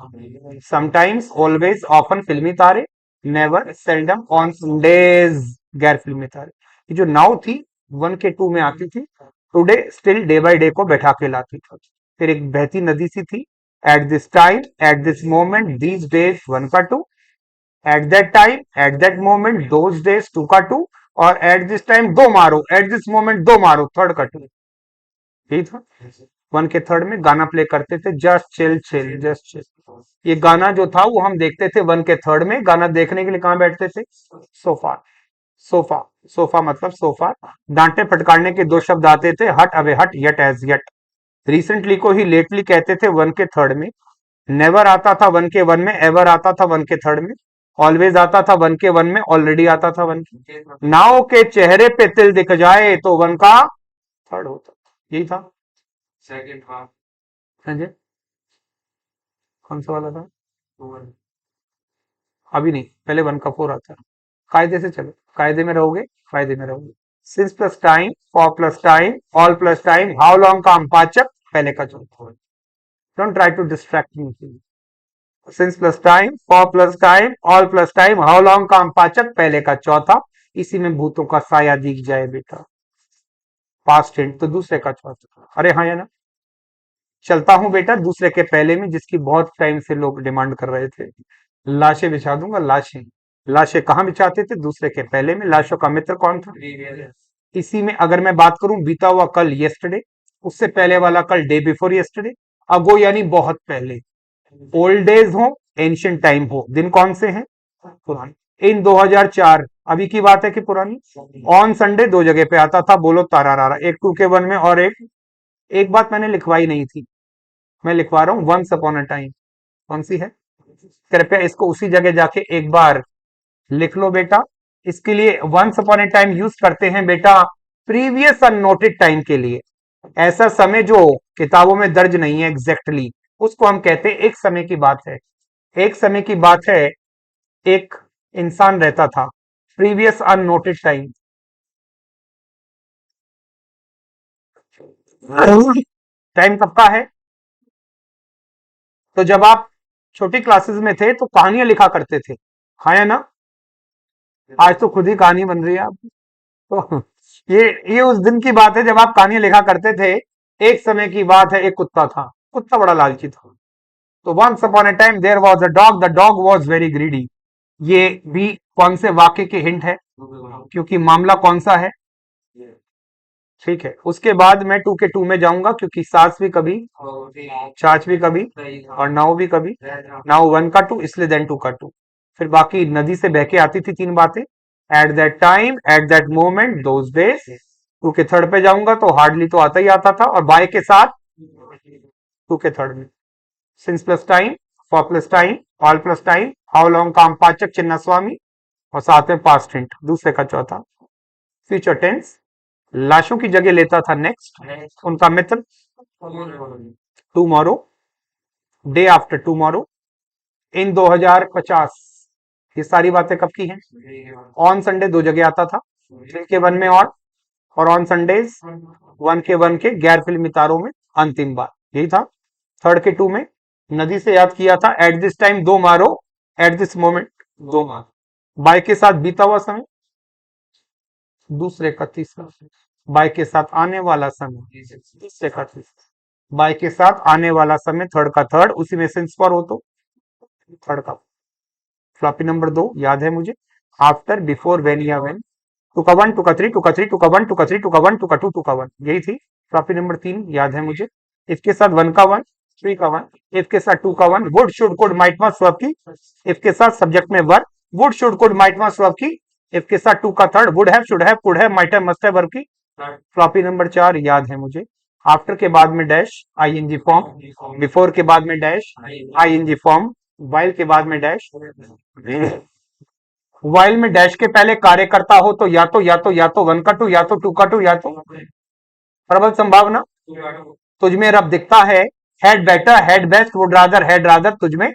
समटाइम्स, ऑलवेज, ऑफन फिल्मी तारे, नेवर, सेल्डम, ऑन संडेज गैर फिल्मी तारे। ये जो नाउ थी 1 के 2 में आती थी, today still day by day को बैठा के लाती थी। फिर एक बहती नदी सी थी, at this time, at this moment, these days 1 का 2, at that time, at that moment, those days 2 का 2, और एट दिस टाइम 2 मारो, एट दिस मोमेंट 2 मारो, थर्ड का 2। यही था। 1 के थर्ड में गाना प्ले करते थे, just chill chill just chill. ये गाना जो था वो हम देखते थे 1 के थर्ड में। गाना देखने के लिए कहां बैठते थे? सोफा। सोफा, सोफा मतलब सोफा। डांटे फटकारने के 2 शब्द आते थे, हट अवे हट, यट एज यट। रिसेंटली को ही लेटली कहते थे 1 के थर्ड में। नेवर आता था 1 के 1 में, एवर आता था 1 के थर्ड में, ऑलवेज आता था 1 के 1 में, ऑलरेडी आता था 1 के। नाव के चेहरे पे तिल दिख जाए तो 1 का थर्ड होता था। यही था। Second half. हाँ जी, कौन सा वाला था? अभी नहीं, पहले 1 का 4 आता है। कायदे से चलो, कायदे में रहोगे, फायदे में रहोगे। Since plus time, for plus time, all plus time, how long का अंपाचक पहले का चौथा। Don't try to distract me. Since plus time, for plus time, all plus time, how long का अंपाचक पहले का चौथा। इसी में भूतों का साया दिख जाए बेटा। पास्ट टेंस तो दूसरे का चौथा। अरे हाँ या ना? चलता हूं बेटा दूसरे के पहले में, जिसकी बहुत टाइम से लोग डिमांड कर रहे थे। लाशें बिछा दूंगा, लाशें। लाशें कहाँ बिछाते थे? दूसरे के पहले में। लाशों का मित्र कौन था? इसी में अगर मैं बात करूं, बीता हुआ कल यस्टरडे, उससे पहले वाला कल डे बिफोर यस्टरडे, अगो यानी बहुत पहले। ओल्ड डेज हो, एंशियंट टाइम हो, दिन कौन से हैं? पुराने। इन 2004 अभी की बात है कि पुरानी? ऑन संडे 2 जगह पे आता था, बोलो तारा रारा। एक 2 के 1 में, और एक बात मैंने लिखवाई नहीं थी, मैं लिखवा रहा हूं, वंस अपॉन अ टाइम। कौन सी है? कृपया इसको उसी जगह जाके एक बार लिख लो बेटा। इसके लिए once upon a time use करते हैं बेटा प्रीवियस अननोटेड टाइम के लिए। ऐसा समय जो किताबों में दर्ज नहीं है एग्जैक्टली, उसको हम कहते हैं एक समय की बात है। एक समय की बात है, एक इंसान रहता था, प्रीवियस अननोटेड टाइम। टाइम कब का है? तो जब आप छोटी क्लासेस में थे तो कहानियां लिखा करते थे, हाँ या ना? आज तो खुद ही कहानी बन रही है आप तो। ये उस दिन की बात है जब आप कहानियां लिखा करते थे। एक समय की बात है, एक कुत्ता था, कुत्ता बड़ा लालची था। तो once upon a time there was a dog, the dog was very greedy. ये भी कौन से वाक्य के हिंट है? क्योंकि मामला कौन सा है? ठीक है, उसके बाद मैं 2 के 2 में जाऊंगा, क्योंकि सास भी कभी, चाच भी कभी, और नाव भी कभी। नाउ 1 का 2, इसलिए देन 2 का 2। फिर बाकी नदी से बह के आती थी 3 बातें, at that time, at that moment, those days. 2 के थर्ड पे जाऊंगा तो हार्डली तो आता ही आता था, और बाय के साथ 2 के थर्ड में since plus time, for plus time, all plus time, how long का अंपाचक चिन्ह स्वामी, और साथ में पास्ट हिंट दूसरे का चौथा। फ्यूचर टेंस लाशों की जगह लेता था नेक्स्ट, उनका मित्र टुमारो, डे आफ्टर टुमारो, इन 2050। ये सारी बातें कब की हैं? ऑन संडे 2 जगह आता था, 3 के 1 में, और ऑन संडेज 1 के 1 के गैर फिल्मी तारों में अंतिम बार। यही था। थर्ड के 2 में नदी से याद किया था, एट दिस टाइम 2 मारो, एट दिस मोमेंट 2 मारो। बाय के साथ बीता हुआ समय, दूसरे का तीसरा। बाय के साथ आने वाला समय, तीसरे का तीसरा। बाय के साथ आने वाला समय, थर्ड का थर्ड, उसी में सिंस पर हो तो थर्ड का। फ्लॉपी नंबर 2 याद है मुझे, आफ्टर, बिफोर, वेन या वेन। 2 का 1, 2 का 3, 2 का 3, 2 का 1, 2 का 3, 2 का 1, 2 का 2, 2 का 1। यही थी। फ्लॉपी नंबर 3 याद है मुझे, इसके साथ 1 का 1, 3 का 1, इसके साथ 2 का 1, would should could might must verb की, इसके साथ सब्जेक्ट में verb, would should could might must verb की, इसके साथ 2 का third, would have, should have, could have, might have, must have verb की। फ्लॉपी नंबर 4 याद है मुझे, आफ्टर के बाद में डैश आईएनजी फॉर्म, बिफोर के बाद में डैश आईएनजी फॉर्म, वाइल के बाद में डैश, वाइल में डैश के पहले कार्य करता हो तो या तो वन का टू, या तो टू का टू, या तो प्रबल संभावना। तुझ में रब दिखता है, had better, had best, would rather, had rather, तुझ में,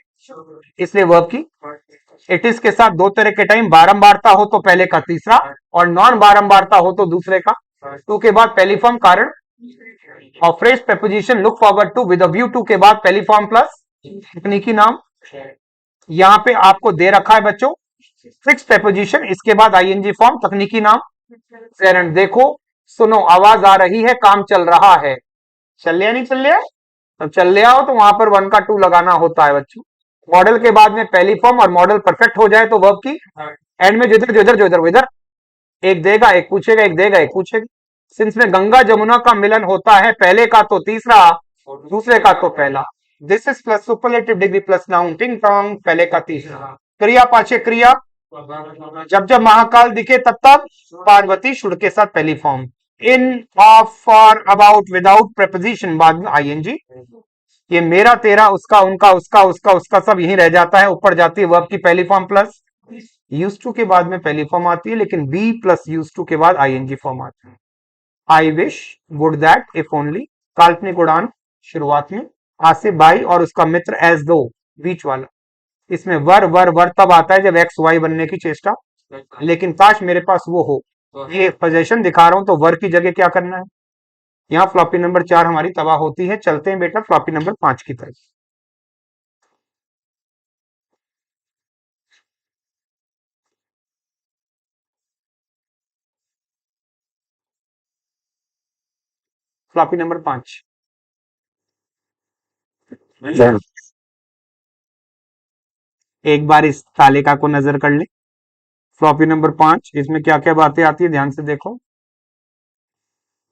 इसलिए वर्ब की। इट इज के साथ दो तरह के टाइम, बारंबारता हो तो पहले का तीसरा, और नॉन बारंबारता हो तो दूसरे का। टू के बाद पहली फॉर्म कारण, और phrase preposition look forward to with a view to के बाद पहली फॉर्म प्लस तकनीकी नाम। यहां पे आपको दे रखा है बच्चों फिक्स preposition, इसके बाद आईएनजी फॉर्म तकनीकी नाम। पेरेंट देखो सुनो, आवाज आ रही है, काम चल रहा है, चल लिया नहीं चल लिया? अब चल लिया हो तो वहां पर वन का टू लगाना होता है बच्चों। मॉडल के बाद में पहली फॉर्म, और मॉडल परफेक्ट हो जाए तो वर्ब की एंड में जिधर जिधर जो इधर वो इधर, एक देगा एक पूछेगा, एक देगा एक पूछेगा। सिंस में गंगा जमुना का मिलन होता है, पहले का तो तीसरा, दूसरे का तो पहला। This is plus superlative degree plus noun, टिंग टोंग, पहले का तीसरा। क्रिया पाछे क्रिया, जब जब महाकाल दिखे तब तब पार्वती, शुड के साथ पहली form. In, of, for, about, without preposition, बाद में आईएनजी। ये मेरा तेरा, उसका उनका, उसका उसका उसका सब यही रह जाता है, ऊपर जाती है वर्ब की पहली फॉर्म प्लस यूज टू के बाद में पहली फॉर्म आती है, लेकिन बी प्लस यूज टू के बाद आईएनजी फॉर्म आती है। I wish, would that, if only, काल्पनिक उड़ान शुरुआत में, आसिफ भाई और उसका मित्र एज दो, बीच वाला। इसमें वर वर वर तब आता है जब एक्स वाई बनने की चेष्टा, लेकिन काश मेरे पास वो हो। ये पोजीशन दिखा रहा हूं तो वर की जगह क्या करना है, यहाँ फ्लॉपी नंबर 4 हमारी तबाह होती है। चलते हैं बेटा फ्लॉपी नंबर 5 की तरफ। फ्लॉपी नंबर 5, एक बार इस तालिका को नजर कर ले। फ्लॉपी नंबर 5, इसमें क्या क्या बातें आती है ध्यान से देखो।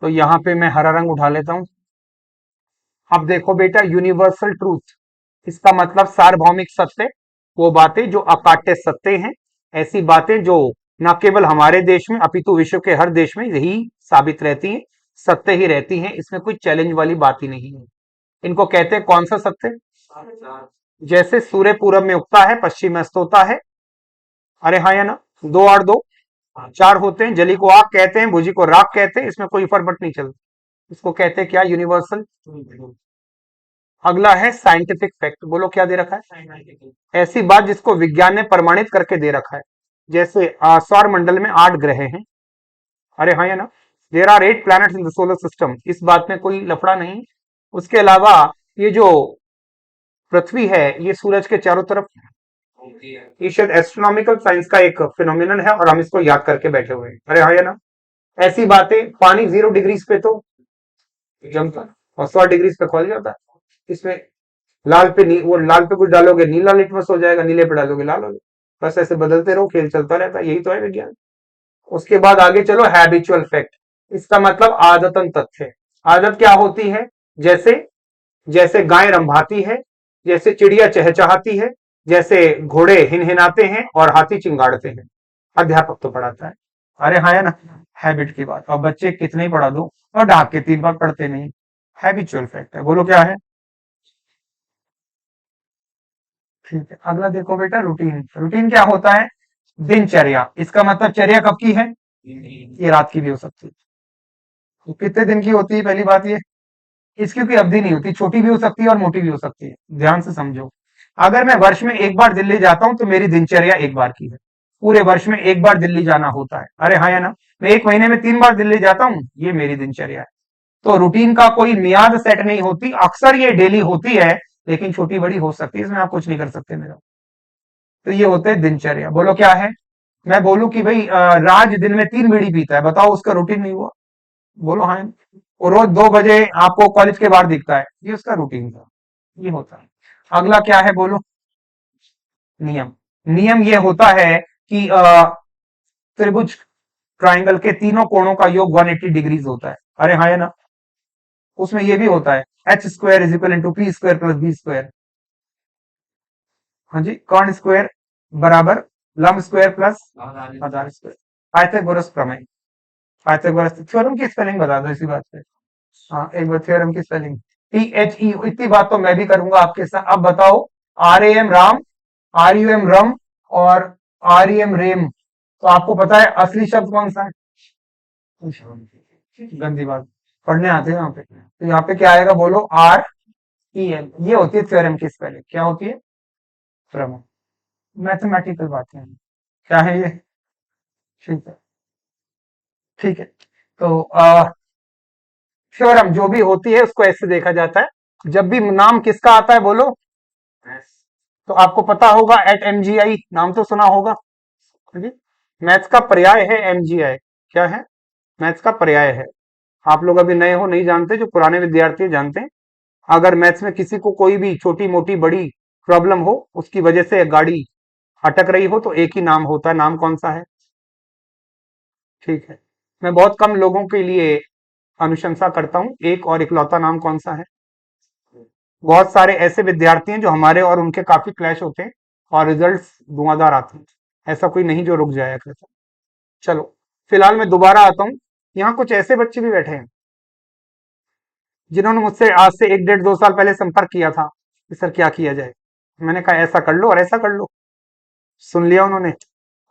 तो यहाँ पे मैं हरा रंग उठा लेता हूं। अब देखो बेटा, यूनिवर्सल ट्रूथ, इसका मतलब सार्वभौमिक सत्य, वो बातें जो अकाट्य सत्य हैं, ऐसी बातें जो न केवल हमारे देश में अपितु विश्व के हर देश में यही साबित रहती हैं, सत्य ही रहती हैं, इसमें कोई चैलेंज वाली बात ही नहीं है। इनको कहते हैं कौन सा सत्य? जैसे सूर्य पूरब में उगता है, पश्चिम में अस्त होता है। अरे हाँ या ना? दो और दो चार होते हैं। जली को आग कहते हैं, भुजी को राख कहते हैं, इसमें कोई फर्क नहीं चलता। इसको कहते हैं क्या? यूनिवर्सल। अगला है साइंटिफिक फैक्ट, बोलो क्या दे रखा है? ऐसी बात जिसको विज्ञान ने प्रमाणित करके दे रखा है। जैसे सौर मंडल में 8 ग्रह हैं। अरे हाँ या ना? There are 8 planets in the solar system, इस बात में कोई लफड़ा नहीं। उसके अलावा ये जो पृथ्वी है ये सूरज के चारों तरफ, ये शायद एस्ट्रोनॉमिकल साइंस का एक फिनोमिनन है और हम इसको याद करके बैठे हुए हैं। अरे हाँ या ना? ऐसी बातें, पानी 0 डिग्रीज पे तो जमता है और 100 डिग्रीज पे खोल जाता है। इसमें लाल पे वो लाल पे कुछ डालोगे नीला लिटमस हो जाएगा, नीले पे डालोगे लाल हो जाएगा। बस ऐसे बदलते रहो, खेल चलता रहता है, यही तो है विज्ञान। उसके बाद आगे चलो, हैबिचुअल फैक्ट, इसका मतलब आदतन तथ्य। आदत क्या होती है? जैसे जैसे गाय रंभाती है, जैसे चिड़िया चहचहाती है, जैसे घोड़े हिनहिनाते हैं और हाथी चिंगाड़ते हैं। अध्यापक तो पढ़ाता है। अरे हाँ है ना? हैबिट की बात। और बच्चे कितने ही पढ़ा दो और ढाक के 3 बार पढ़ते नहीं। हैबिचुअल फैक्ट है, बोलो क्या है? ठीक है, अगला देखो बेटा, रूटीन। रूटीन क्या होता है? दिनचर्या। इसका मतलब चर्या कब की है? ये रात की भी हो सकती है। तो कितने दिन की होती है? पहली बात ये, इसकी कोई अवधि नहीं होती, छोटी भी हो सकती है और मोटी भी हो सकती है। ध्यान से समझो, अगर मैं वर्ष में एक बार दिल्ली जाता हूं तो मेरी दिनचर्या एक बार की है। पूरे वर्ष में एक बार दिल्ली जाना होता है। अरे हाँ या ना? मैं एक महीने में 3 बार दिल्ली जाता हूं, ये मेरी दिनचर्या है। तो रूटीन का कोई मियाद सेट नहीं होती, अक्सर ये डेली होती है, लेकिन छोटी बड़ी हो सकती है, इसमें आप कुछ नहीं कर सकते मेरा। तो ये होते हैं दिनचर्या। बोलो क्या है? मैं बोलूं कि भाई राज दिन में 3 बीड़ी पीता है, बताओ उसका रूटीन नहीं हुआ? बोलो हाँ। वो रोज 2 बजे आपको कॉलेज के बाहर दिखता है, ये उसका रूटीन था, ये होता है। अगला क्या है बोलो? नियम। नियम ये होता है कि त्रिभुज ट्राइंगल के तीनों कोणों का योग 180 डिग्रीज होता है। अरे हाँ है ना? उसमें ये भी होता है H square is equal to P square plus B square. हाँ जी, कर्ण स्क्वायर बराबर लंब स्क्वायर प्लस आधार स्क्वायर। पाइथागोरस प्रमेय। पाइथागोरस थ्योरम की स्पेलिंग बता दो इसी बात पे। हाँ, एक बार थ्योरम की स्पेलिंग, THE। इतनी बात तो मैं भी करूंगा आपके साथ। अब बताओ, RAM राम, RUM रम, और आर्यम रेम, तो आपको पता है असली शब्द कौन सा है? गंदी बात, पढ़ने आते हैं यहाँ पे, तो यहाँ पे क्या आएगा बोलो? R E M. ये होती है थ्योरम की स्पेलिंग, क्या होती है? प्रमेय। मैथमेटिकल बातें हैं, क्या है ये? ठीक है, ठीक है। तो थ्योरम जो भी होती है उसको ऐसे देखा जाता है, जब भी नाम किसका आता है बोलो, तो आपको पता होगा एट एमजीआई, नाम तो सुना होगा जी। मैथ्स का पर्याय है एमजीआई। क्या है? मैथ्स का पर्याय है। आप लोग अभी नए हो, नहीं जानते, जो पुराने विद्यार्थी जानते हैं। अगर मैथ्स में किसी को कोई भी छोटी मोटी बड़ी प्रॉब्लम हो, उसकी वजह से गाड़ी अटक रही हो, तो एक ही नाम होता है। नाम कौन सा है? ठीक है, मैं बहुत कम लोगों के लिए अनुशंसा करता हूं, एक और इकलौता नाम कौन सा है? बहुत सारे ऐसे विद्यार्थी हैं जो हमारे और उनके काफी क्लैश होते हैं और रिजल्ट्स धुआंधार आते हैं। ऐसा कोई नहीं जो रुक जाया करता। चलो, फिलहाल मैं दोबारा आता हूं। यहाँ कुछ ऐसे बच्चे भी बैठे हैं जिन्होंने मुझसे आज से 1 डेढ़ 2 साल पहले संपर्क किया था कि सर क्या किया जाए। मैंने कहा ऐसा कर लो और ऐसा कर लो, सुन लिया उन्होंने,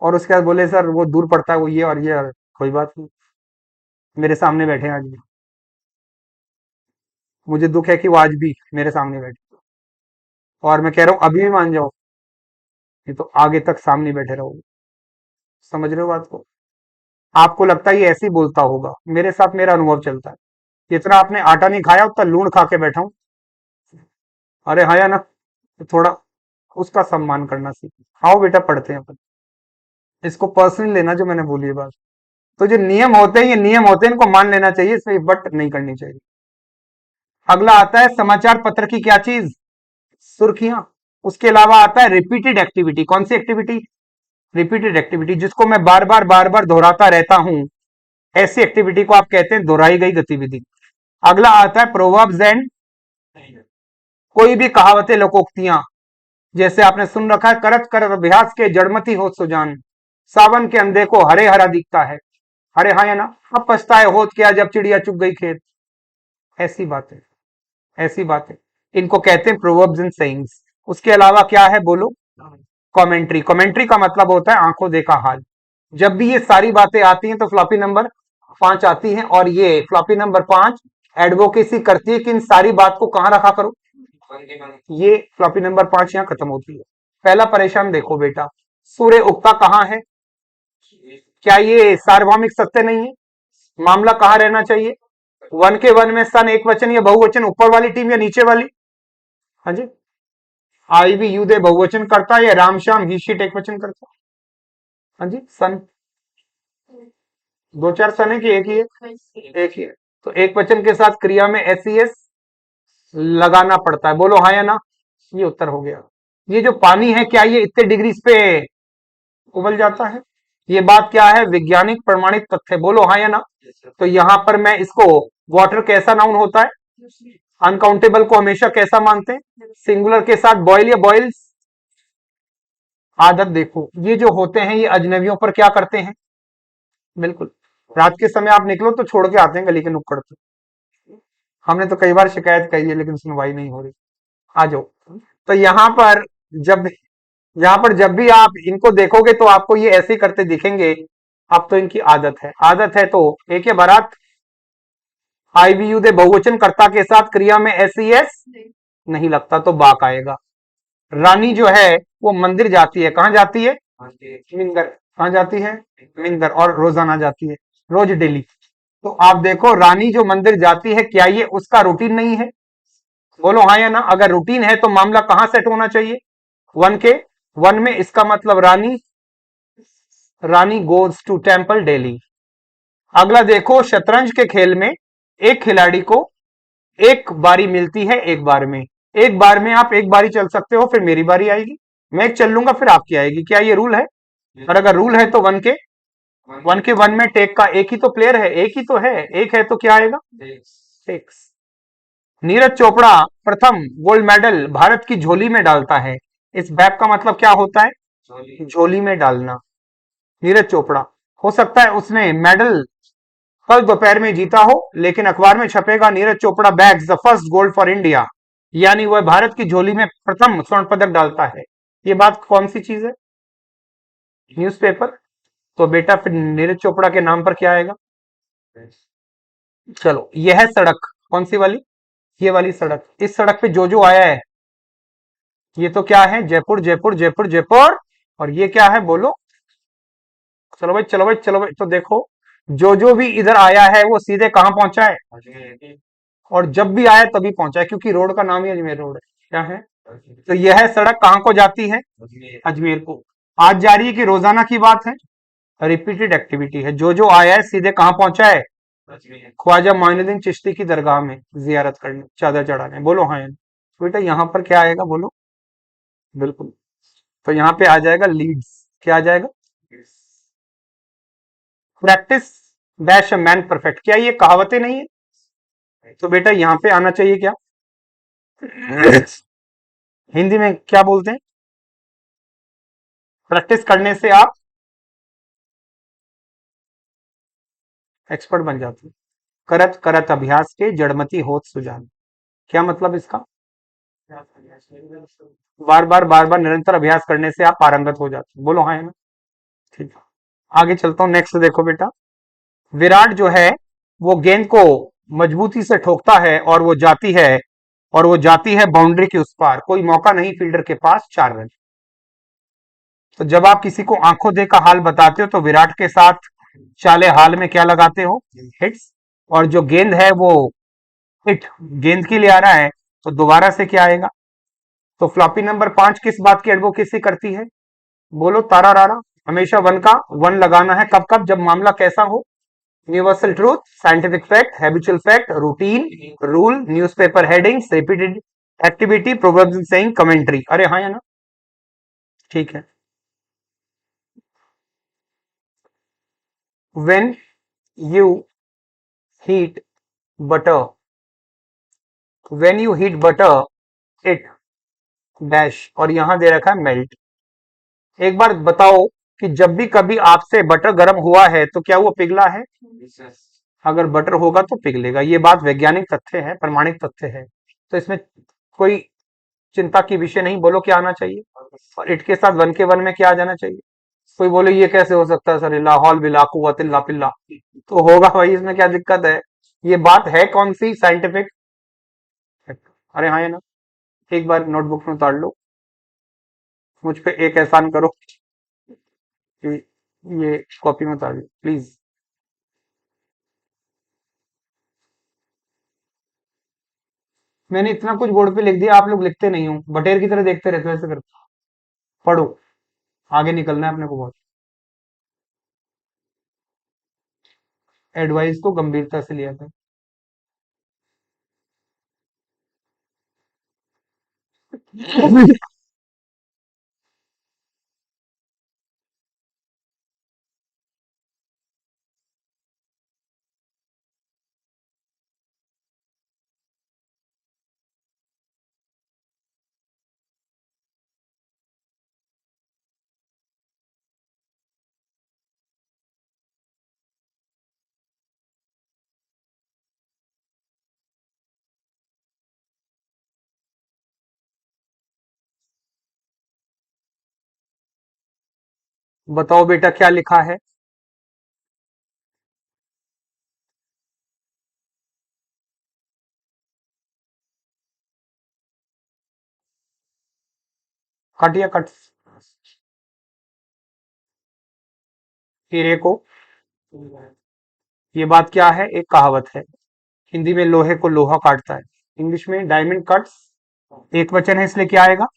और उसके बाद बोले सर वो दूर पड़ता है, वो ये और ये, और कोई बात नहीं, मेरे सामने बैठे हैं आज भी। मुझे दुख है कि वो आज भी मेरे सामने बैठे, और मैं कह रहा हूं अभी भी मान जाओ, नहीं तो आगे तक सामने बैठे रहोगे। समझ रहे हो बात को? आपको लगता है ये ऐसे ही बोलता होगा, मेरे साथ मेरा अनुभव चलता है। जितना आपने आटा नहीं खाया उतना लूण खा के बैठा हूं। अरे हाँ या ना? तो थोड़ा उसका सम्मान करना सीखो। आओ बेटा पढ़ते हैं अपन। इसको पर्सनली लेना जो मैंने बोली है बात। तो जो नियम होते हैं, ये नियम होते हैं, इनको मान लेना चाहिए, इसमें बट नहीं करनी चाहिए। अगला आता है समाचार पत्र की क्या चीज? सुर्खियां। उसके अलावा आता है रिपीटेड एक्टिविटी। कौन सी एक्टिविटी? रिपीटेड एक्टिविटी, जिसको मैं बार बार दोहराता रहता हूं, ऐसी एक्टिविटी को आप कहते हैं दोहराई गई गतिविधि। अगला आता है प्रोवर्ब्स एंड, कोई भी कहावतें लोकोक्तियां, जैसे आपने सुन रखा है, करत करत अभ्यास के जड़मती हो सुजान, सावन के अंधे को हरे हरा दिखता है। अरे हाँ या ना? अब पछताए होत क्या जब चिड़िया चुग गई खेत। ऐसी बातें, ऐसी बातें, इनको कहते हैं प्रोवर्ब्स एंड सेइंग्स। उसके अलावा क्या है बोलो? कमेंट्री। कमेंट्री का मतलब होता है आंखों देखा हाल। जब भी ये सारी बातें आती हैं तो फ्लॉपी नंबर 5 आती है, और ये फ्लॉपी नंबर 5 एडवोकेसी करती है कि इन सारी बात को कहां रखा करो। ये फ्लॉपी नंबर 5 यहाँ खत्म होती है। पहला परेशान देखो बेटा, सूर्य उगता कहाँ है? क्या ये सार्वभौमिक सत्य नहीं है? मामला कहाँ रहना चाहिए? वन के वन में सन एक वचन या बहुवचन, ऊपर वाली टीम या नीचे वाली? हाँ जी, आई भी यू दे बहुवचन करता है या राम श्याम ही शीट एक वचन करता? हाँ जी, सन। दो चार सन है कि एक ही है? एक ही है। तो एक वचन के साथ क्रिया में एस ई एस लगाना पड़ता है। बोलो हाँ या ना? ये उत्तर हो गया। ये जो पानी है, क्या ये इतने डिग्री पे उबल जाता है? ये बात क्या है? वैज्ञानिक प्रमाणित तथ्य। बोलो हाँ या ना? तो यहां पर मैं इसको, वाटर कैसा नाउन होता है? अनकाउंटेबल को हमेशा कैसा मानते हैं? सिंगुलर के साथ बॉयल या बॉयल्स। आदत देखो, ये जो होते हैं ये अजनबियों पर क्या करते हैं? बिल्कुल, रात के समय आप निकलो तो छोड़ के आते हैं गली के नुक्कड़ पे। हमने तो कई बार शिकायत कही है लेकिन सुनवाई नहीं हो रही। आ जाओ। तो जब यहाँ पर जब भी आप इनको देखोगे तो आपको ये ऐसे ही करते दिखेंगे। अब तो इनकी आदत है, आदत है तो एक है बारात, आई वी यू दे बहुवचन कर्ता के साथ क्रिया में एस ई एस नहीं लगता तो बाक आएगा। रानी जो है वो मंदिर जाती है, कहाँ जाती है? मिंदर। कहाँ जाती है? मिंदर, और रोजाना जाती है, रोज डेली। तो आप देखो, रानी जो मंदिर जाती है, क्या ये उसका रूटीन नहीं है? बोलो हाँ या ना? अगर रूटीन है तो मामला कहां सेट होना चाहिए? वन के वन में। इसका मतलब रानी, रानी गोज टू टेम्पल डेली। अगला देखो, शतरंज के खेल में एक खिलाड़ी को एक बारी मिलती है एक बार में। एक बार में आप एक बारी चल सकते हो, फिर मेरी बारी आएगी, मैं एक चल लूंगा फिर आपकी आएगी। क्या ये रूल है? और अगर रूल है तो वन के वन में टेक का एक ही तो प्लेयर है, एक ही तो है, एक है तो क्या आएगा? सिक्स। नीरज चोपड़ा प्रथम गोल्ड मेडल भारत की झोली में डालता है। इस बैग का मतलब क्या होता है? झोली में डालना। नीरज चोपड़ा, हो सकता है उसने मेडल कल दोपहर में जीता हो, लेकिन अखबार में छपेगा Neeraj Chopra bags the first gold for India, यानी वह भारत की झोली में प्रथम स्वर्ण पदक डालता है। ये बात कौन सी चीज है? न्यूज़पेपर। तो बेटा फिर नीरज चोपड़ा के नाम पर क्या आएगा? चलो, यह सड़क कौन सी वाली? ये वाली सड़क। इस सड़क पे जो आया है, ये तो क्या है? जयपुर जयपुर जयपुर जयपुर। और ये क्या है बोलो? चलो भाई चलो भाई चलो भाई। तो देखो, जो भी इधर आया है वो सीधे कहाँ पहुंचा है? और जब भी आया तभी पहुंचा है, क्योंकि रोड का नाम ही अजमेर रोड है। क्या है? तो यह सड़क कहाँ को जाती है? अजमेर को। आज जा रही है कि रोजाना की बात है? रिपीटेड एक्टिविटी है। जो आया है सीधे कहाँ पहुंचा है? ख्वाजा मोइनुद्दीन चिश्ती की दरगाह में जियारत करने, चादर चढ़ाने। बोलो हाँ या ना? बेटा यहाँ पर क्या आएगा बोलो? बिल्कुल। तो यहाँ पे आ जाएगा लीड्स। क्या आ जाएगा? Practice dash man perfect. क्या ये कहावतें नहीं है? तो बेटा यहाँ पे आना चाहिए क्या? हिंदी में क्या बोलते हैं? प्रैक्टिस करने से आप एक्सपर्ट बन जाते हैं। करत करत अभ्यास के जड़मति होत सुजान। क्या मतलब इसका? बार बार निरंतर अभ्यास करने से आप पारंगत हो जाते हैं। बोलो हाँ है ना? ठीक है। आगे चलता हूं। नेक्स्ट देखो बेटा, विराट जो है वो गेंद को मजबूती से ठोकता है और वो जाती है बाउंड्री के उस पार। कोई मौका नहीं फील्डर के पास, 4 रन। तो जब आप किसी को आंखों देखा हाल बताते हो तो विराट के साथ चाले हाल में क्या लगाते हो? हिट्स। और जो गेंद है वो हिट गेंद के लिए आ रहा है, तो दोबारा से क्या आएगा? तो फ्लॉपी नंबर 5 किस बात की एडवोकेसी करती है? बोलो तारा रारा। हमेशा वन का वन लगाना है। कब कब? जब मामला कैसा हो? Universal truth, scientific fact, habitual fact, routine, rule, newspaper headings, repeated activity, proverbs saying, commentary. अरे हाँ या ना? ठीक है। When you heat butter, when you heat butter it dash, और यहां दे रखा है मेल्ट। एक बार बताओ कि जब भी कभी आपसे बटर गर्म हुआ है तो क्या वो पिघला है? अगर बटर होगा तो पिघलेगा। ये बात वैज्ञानिक तथ्य है, प्रमाणिक तथ्य है। तो इसमें कोई चिंता की विषय नहीं। बोलो क्या आना चाहिए? और इट के साथ वन के वन में क्या आ जाना चाहिए? कोई बोले ये कैसे हो सकता है सर? लाहौल बिला कुव्वत इल्ला बिल्ला। तो होगा भाई, इसमें क्या दिक्कत है? ये बात है कौन सी? साइंटिफिक। अरे हाँ या ना? एक बार नोटबुक में उतार लो। मुझ पे एक एहसान करो कि ये कॉपी में उतार लो प्लीज। मैंने इतना कुछ बोर्ड पे लिख दिया, आप लोग लिखते नहीं हो, बटेर की तरह देखते रहते हो। ऐसे करके पढ़ो, आगे निकलना है अपने को बहुत। एडवाइस को गंभीरता से लिया था। बताओ बेटा क्या लिखा है? कट या कट? हीरे को। ये बात क्या है? एक कहावत है। हिंदी में लोहे को लोहा काटता है, इंग्लिश में डायमंड कट्स। एक वचन है इसलिए क्या आएगा?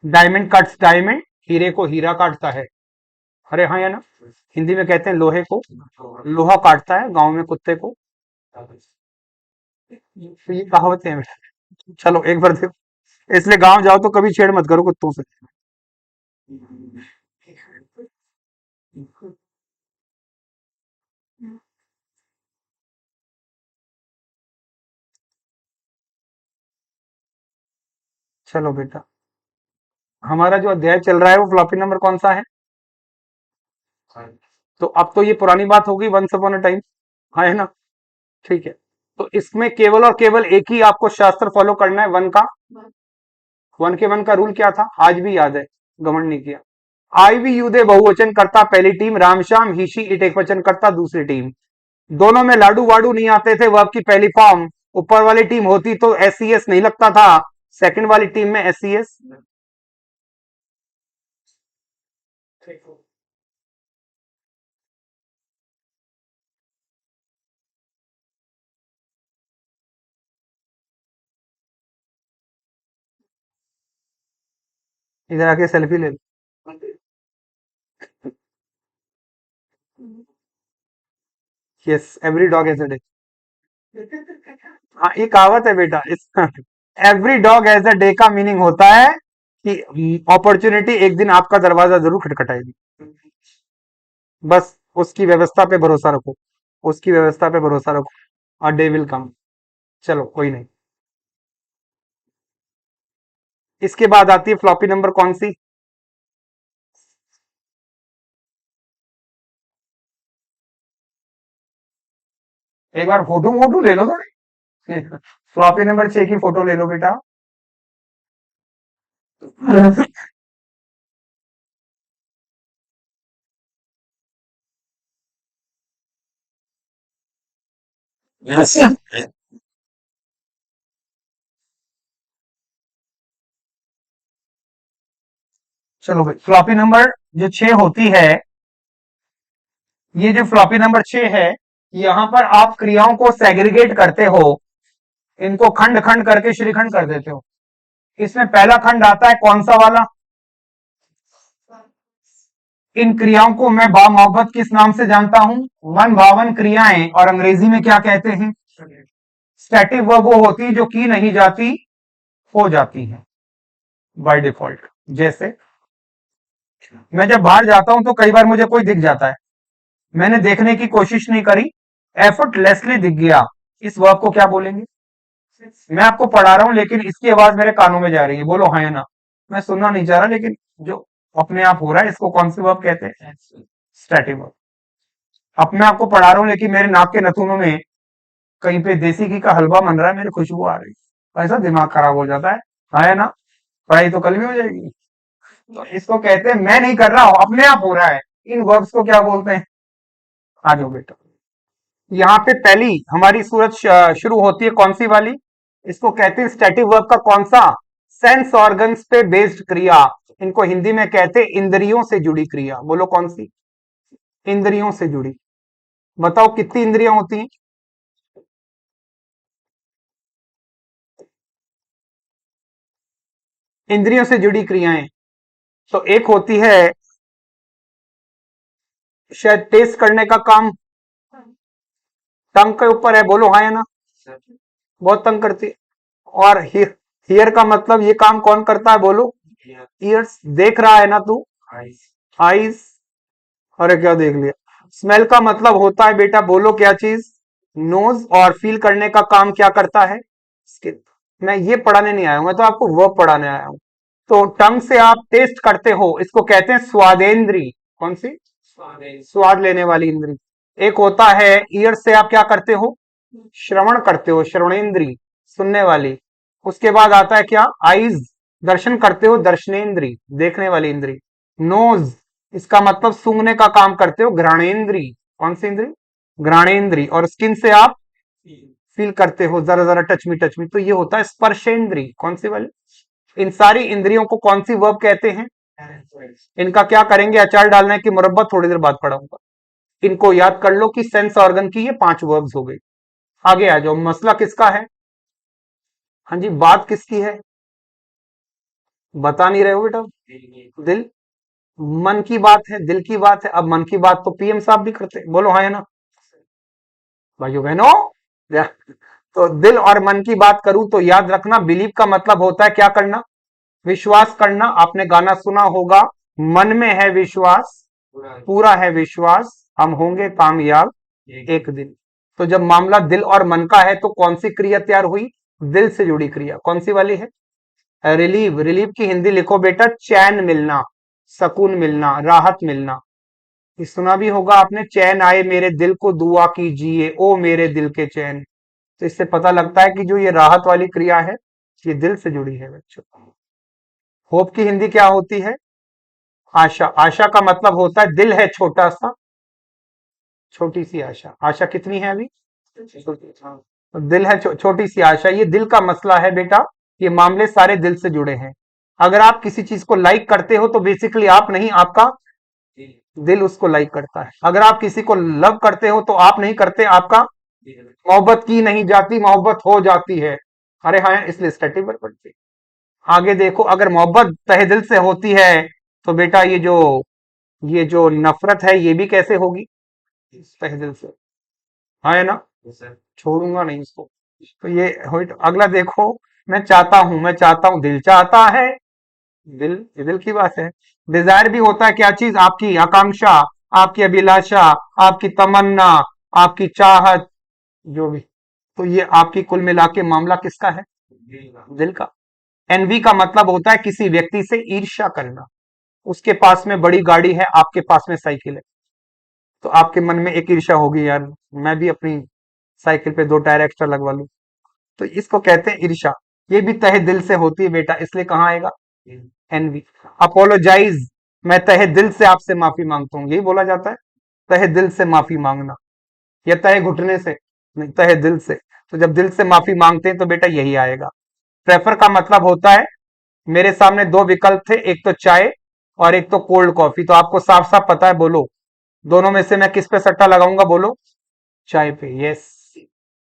Diamond cuts diamond. हीरे को हीरा काटता है। अरे हाँ या ना? हिंदी में कहते हैं लोहे को लोहा काटता है, गांव में कुत्ते को। तो ये कहावत है। चलो एक बार देखो, इसलिए गांव जाओ तो कभी छेड़ मत करो कुत्तों से। चलो बेटा, हमारा जो अध्याय चल रहा है वो फ्लॉपी नंबर कौन सा है? तो अब तो ये पुरानी बात होगी, वंस अपॉन अ टाइम। हाँ है ना? ठीक है। तो इसमें केवल और केवल एक ही आपको शास्त्र फॉलो करना है, वन का। वन के वन का रूल क्या था? आज भी याद है, घमंड नहीं किया। आई वी यू दे बहुवचन करता पहली team, Ram Shyam he she it एक वचन करता दूसरी टीम। दोनों में लाडू वाडू नहीं आते थे वर्ब की पहली फॉर्म। ऊपर वाली टीम होती तो एस सी एस नहीं लगता था, सेकंड वाली टीम में एस सी एस। इधर आके सेल्फी ले लो। Yes, every dog has a day. हाँ, ये कहावत है बेटा इस every dog has a day का मीनिंग होता है कि अपॉर्चुनिटी एक दिन आपका दरवाजा जरूर खटखटाएगी। बस उसकी व्यवस्था पे भरोसा रखो, उसकी व्यवस्था पे भरोसा रखो, अ डे विल कम। चलो कोई नहीं। इसके बाद आती है फ्लॉपी नंबर कौन सी? एक बार फोटो फोटो ले लो थोड़ी। फ्लॉपी नंबर 6 की फोटो ले लो बेटा। चलो भाई, फ्लॉपी नंबर जो 6 होती है, ये जो फ्लॉपी नंबर 6 है, यहां पर आप क्रियाओं को सेग्रीगेट करते हो, इनको खंड खंड करके श्रीखंड कर देते हो। इसमें पहला खंड आता है कौन सा वाला? इन क्रियाओं को मैं बामोहब्बत किस नाम से जानता हूं? मन भावन क्रियाएं, और अंग्रेजी में क्या कहते हैं? स्टैटिक वर्ब वो होती है जो की नहीं जाती, हो जाती है बाय डिफॉल्ट। जैसे मैं जब बाहर जाता हूं तो कई बार मुझे कोई दिख जाता है, मैंने देखने की कोशिश नहीं करी, एफर्टलेसली दिख गया, इस वर्ब को क्या बोलेंगे? मैं आपको पढ़ा रहा हूं लेकिन इसकी आवाज मेरे कानों में जा रही है, बोलो हाँ या ना। मैं सुनना नहीं चाह रहा, लेकिन जो अपने आप हो रहा है इसको कौन सी वर्ब कहते हैं? Static verb. अपने आप को पढ़ा रहा हूं लेकिन मेरे नाक के नथुनों में कहीं पे देसी घी का हलवा बन रहा है, मेरी खुशबू आ रही है, ऐसा दिमाग खराब हो जाता है। हाँ या ना? पढ़ाई तो कल भी हो जाएगी। तो इसको कहते हैं मैं नहीं कर रहा हूं, अपने आप हो रहा है। इन वर्ब्स को क्या बोलते हैं? आ जाओ बेटा। यहाँ पे पहली हमारी सूरत शुरू होती है कौन सी वाली? इसको कहते हैं स्टैटिक वर्ब का कौन सा? सेंस ऑर्गन्स पे बेस्ड क्रिया। इनको हिंदी में कहते हैं इंद्रियों से जुड़ी क्रिया। बोलो कौन सी? इंद्रियों से जुड़ी। बताओ कितनी इंद्रियां होती हैं? इंद्रियों से जुड़ी क्रियाएं, तो एक होती है शायद टेस्ट करने का काम, टंग के ऊपर है, बोलो हाँ या ना? बहुत तंग करती है। और हियर का मतलब ये काम कौन करता है, बोलो? ईयर्स। देख रहा है ना तू? आईज। अरे क्या देख लिया? स्मेल का मतलब होता है बेटा, बोलो क्या चीज? नोज। और फील करने का काम क्या करता है? स्किन। मैं ये पढ़ाने नहीं आया हूं, मैं तो आपको वर्ब पढ़ाने आया हूं। तो टंग से आप टेस्ट करते हो, इसको कहते हैं स्वादेंद्री। कौन सी? स्वाद लेने वाली इंद्री। एक होता है ईयर से आप क्या करते हो? श्रवण करते हो, श्रवणेंद्री, सुनने वाली। उसके बाद आता है क्या? आईज, दर्शन करते हो, दर्शनेंद्री, देखने वाली इंद्री। नोज, इसका मतलब सूंघने का काम करते हो, घ्राणेंद्री। कौन सी इंद्री? घ्राणेंद्री। और स्किन से आप फील करते हो, जरा जरा टच मी, तो ये होता है स्पर्शेंद्री। कौन सी वाली? इन सारी इंद्रियों को कौन सी वर्ब कहते हैं? इनका क्या करेंगे, अचार डालना है कि मुरब्बा, थोड़ी देर बाद पढ़ाऊंगा। इनको याद कर लो कि सेंस ऑर्गन की ये 5 वर्ब्स हो गई। आगे आ जाओ, मसला किसका है? हाँ जी, बात किसकी है? बता नहीं रहे हो बेटा। दिल। मन की बात है, दिल की बात है। अब मन की बात तो पीएम साहब भी करते हैं, बोलो हाँ या ना? भाइयों बहनों, तो दिल और मन की बात करूं तो याद रखना, बिलीव का मतलब होता है क्या करना? विश्वास करना। आपने गाना सुना होगा, मन में है विश्वास, पूरा है विश्वास, हम होंगे कामयाब एक दिन। तो जब मामला दिल और मन का है तो कौन सी क्रिया तैयार हुई? दिल से जुड़ी क्रिया। कौन सी वाली है? रिलीव। रिलीव की हिंदी लिखो बेटा, चैन मिलना, सुकून मिलना, राहत मिलना। ये सुना भी होगा आपने, चैन आए मेरे दिल को दुआ कीजिए ओ मेरे दिल के चैन। तो इससे पता लगता है कि जो ये राहत वाली क्रिया है, ये दिल से जुड़ी है बच्चों। होप की हिंदी क्या होती है? आशा, आशा का मतलब होता है दिल है छोटा सा, छोटी सी आशा। आशा कितनी है अभी? छोटी, हाँ। तो दिल है छोटी सी आशा, ये दिल का मसला है बेटा। ये मामले सारे दिल से जुड़े हैं। अगर आप किसी चीज को लाइक करते हो तो बेसिकली आप नहीं, आपका दिल उसको लाइक करता है। अगर आप किसी को लव करते हो तो आप नहीं करते, आपका मोहब्बत की नहीं जाती, मोहब्बत हो जाती है। अरे हाँ, इसलिए स्टैटिक वर्ब पढ़ती है। आगे देखो, अगर मोहब्बत तहे दिल से होती है तो बेटा ये जो नफरत है ये भी कैसे होगी? तहे दिल से। हाँ है ना? छोड़ूंगा नहीं इसको। तो ये अगला देखो, मैं चाहता हूं, दिल चाहता है। दिल, ये दिल की बात है। डिजायर भी होता है क्या चीज? आपकी आकांक्षा, आपकी अभिलाषा, आपकी तमन्ना, आपकी चाहत, जो भी। तो ये आपकी कुल मिला के मामला किसका है? दिल का। एनवी का मतलब होता है किसी व्यक्ति से ईर्ष्या करना। उसके पास में बड़ी गाड़ी है, आपके पास में साइकिल है, तो आपके मन में एक ईर्ष्या होगी, यार मैं भी अपनी साइकिल पे 2 टायर एक्स्ट्रा लगवा लूं। तो इसको कहते हैं ईर्ष्या। ये भी तहे दिल से होती है बेटा, इसलिए कहाँ आएगा? एनवी। अपोलोजाइज, मैं तहे दिल से आपसे माफी मांगता हूँ, यही बोला जाता है, तहे दिल से माफी मांगना। या तहे घुटने से नहीं, तहे दिल से। तो जब दिल से माफी मांगते हैं तो बेटा यही आएगा। प्रेफर का मतलब होता है, मेरे सामने 2 विकल्प थे, एक तो चाय और एक तो कोल्ड कॉफी, तो आपको साफ साफ पता है, बोलो दोनों में से मैं किस पे सट्टा लगाऊंगा? बोलो चाय पे। यस।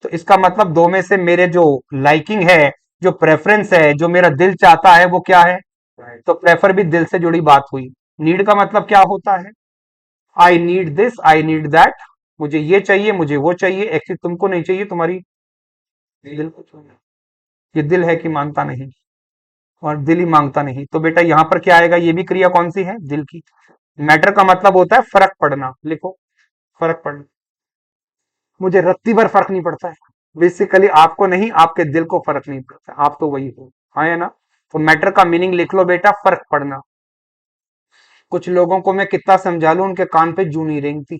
तो इसका मतलब दो में से मेरे जो लाइकिंग है, जो प्रेफरेंस है, जो मेरा दिल चाहता है वो क्या है? तो प्रेफर भी दिल से जुड़ी बात हुई। नीड का मतलब क्या होता है? I need this, I need that. मुझे ये चाहिए, मुझे वो चाहिए। एक्चुअली तुमको नहीं चाहिए, तुम्हारी दिल को चाहिए। ये दिल है कि मानता नहीं, और दिल ही मांगता नहीं। तो बेटा यहां पर क्या आएगा? ये भी क्रिया कौन सी है? दिल की। मैटर का मतलब होता है फर्क पड़ना। लिखो, फर्क पड़ना। मुझे रत्ती भर फर्क नहीं पड़ता है। बेसिकली आपको नहीं, आपके दिल को फर्क नहीं पड़ता, आप तो वही हो। हाँ है ना? तो मैटर का मीनिंग लिख लो बेटा, फर्क पड़ना। कुछ लोगों को मैं कितना समझा लूं, उनके कान पे जू नहीं रेंगती।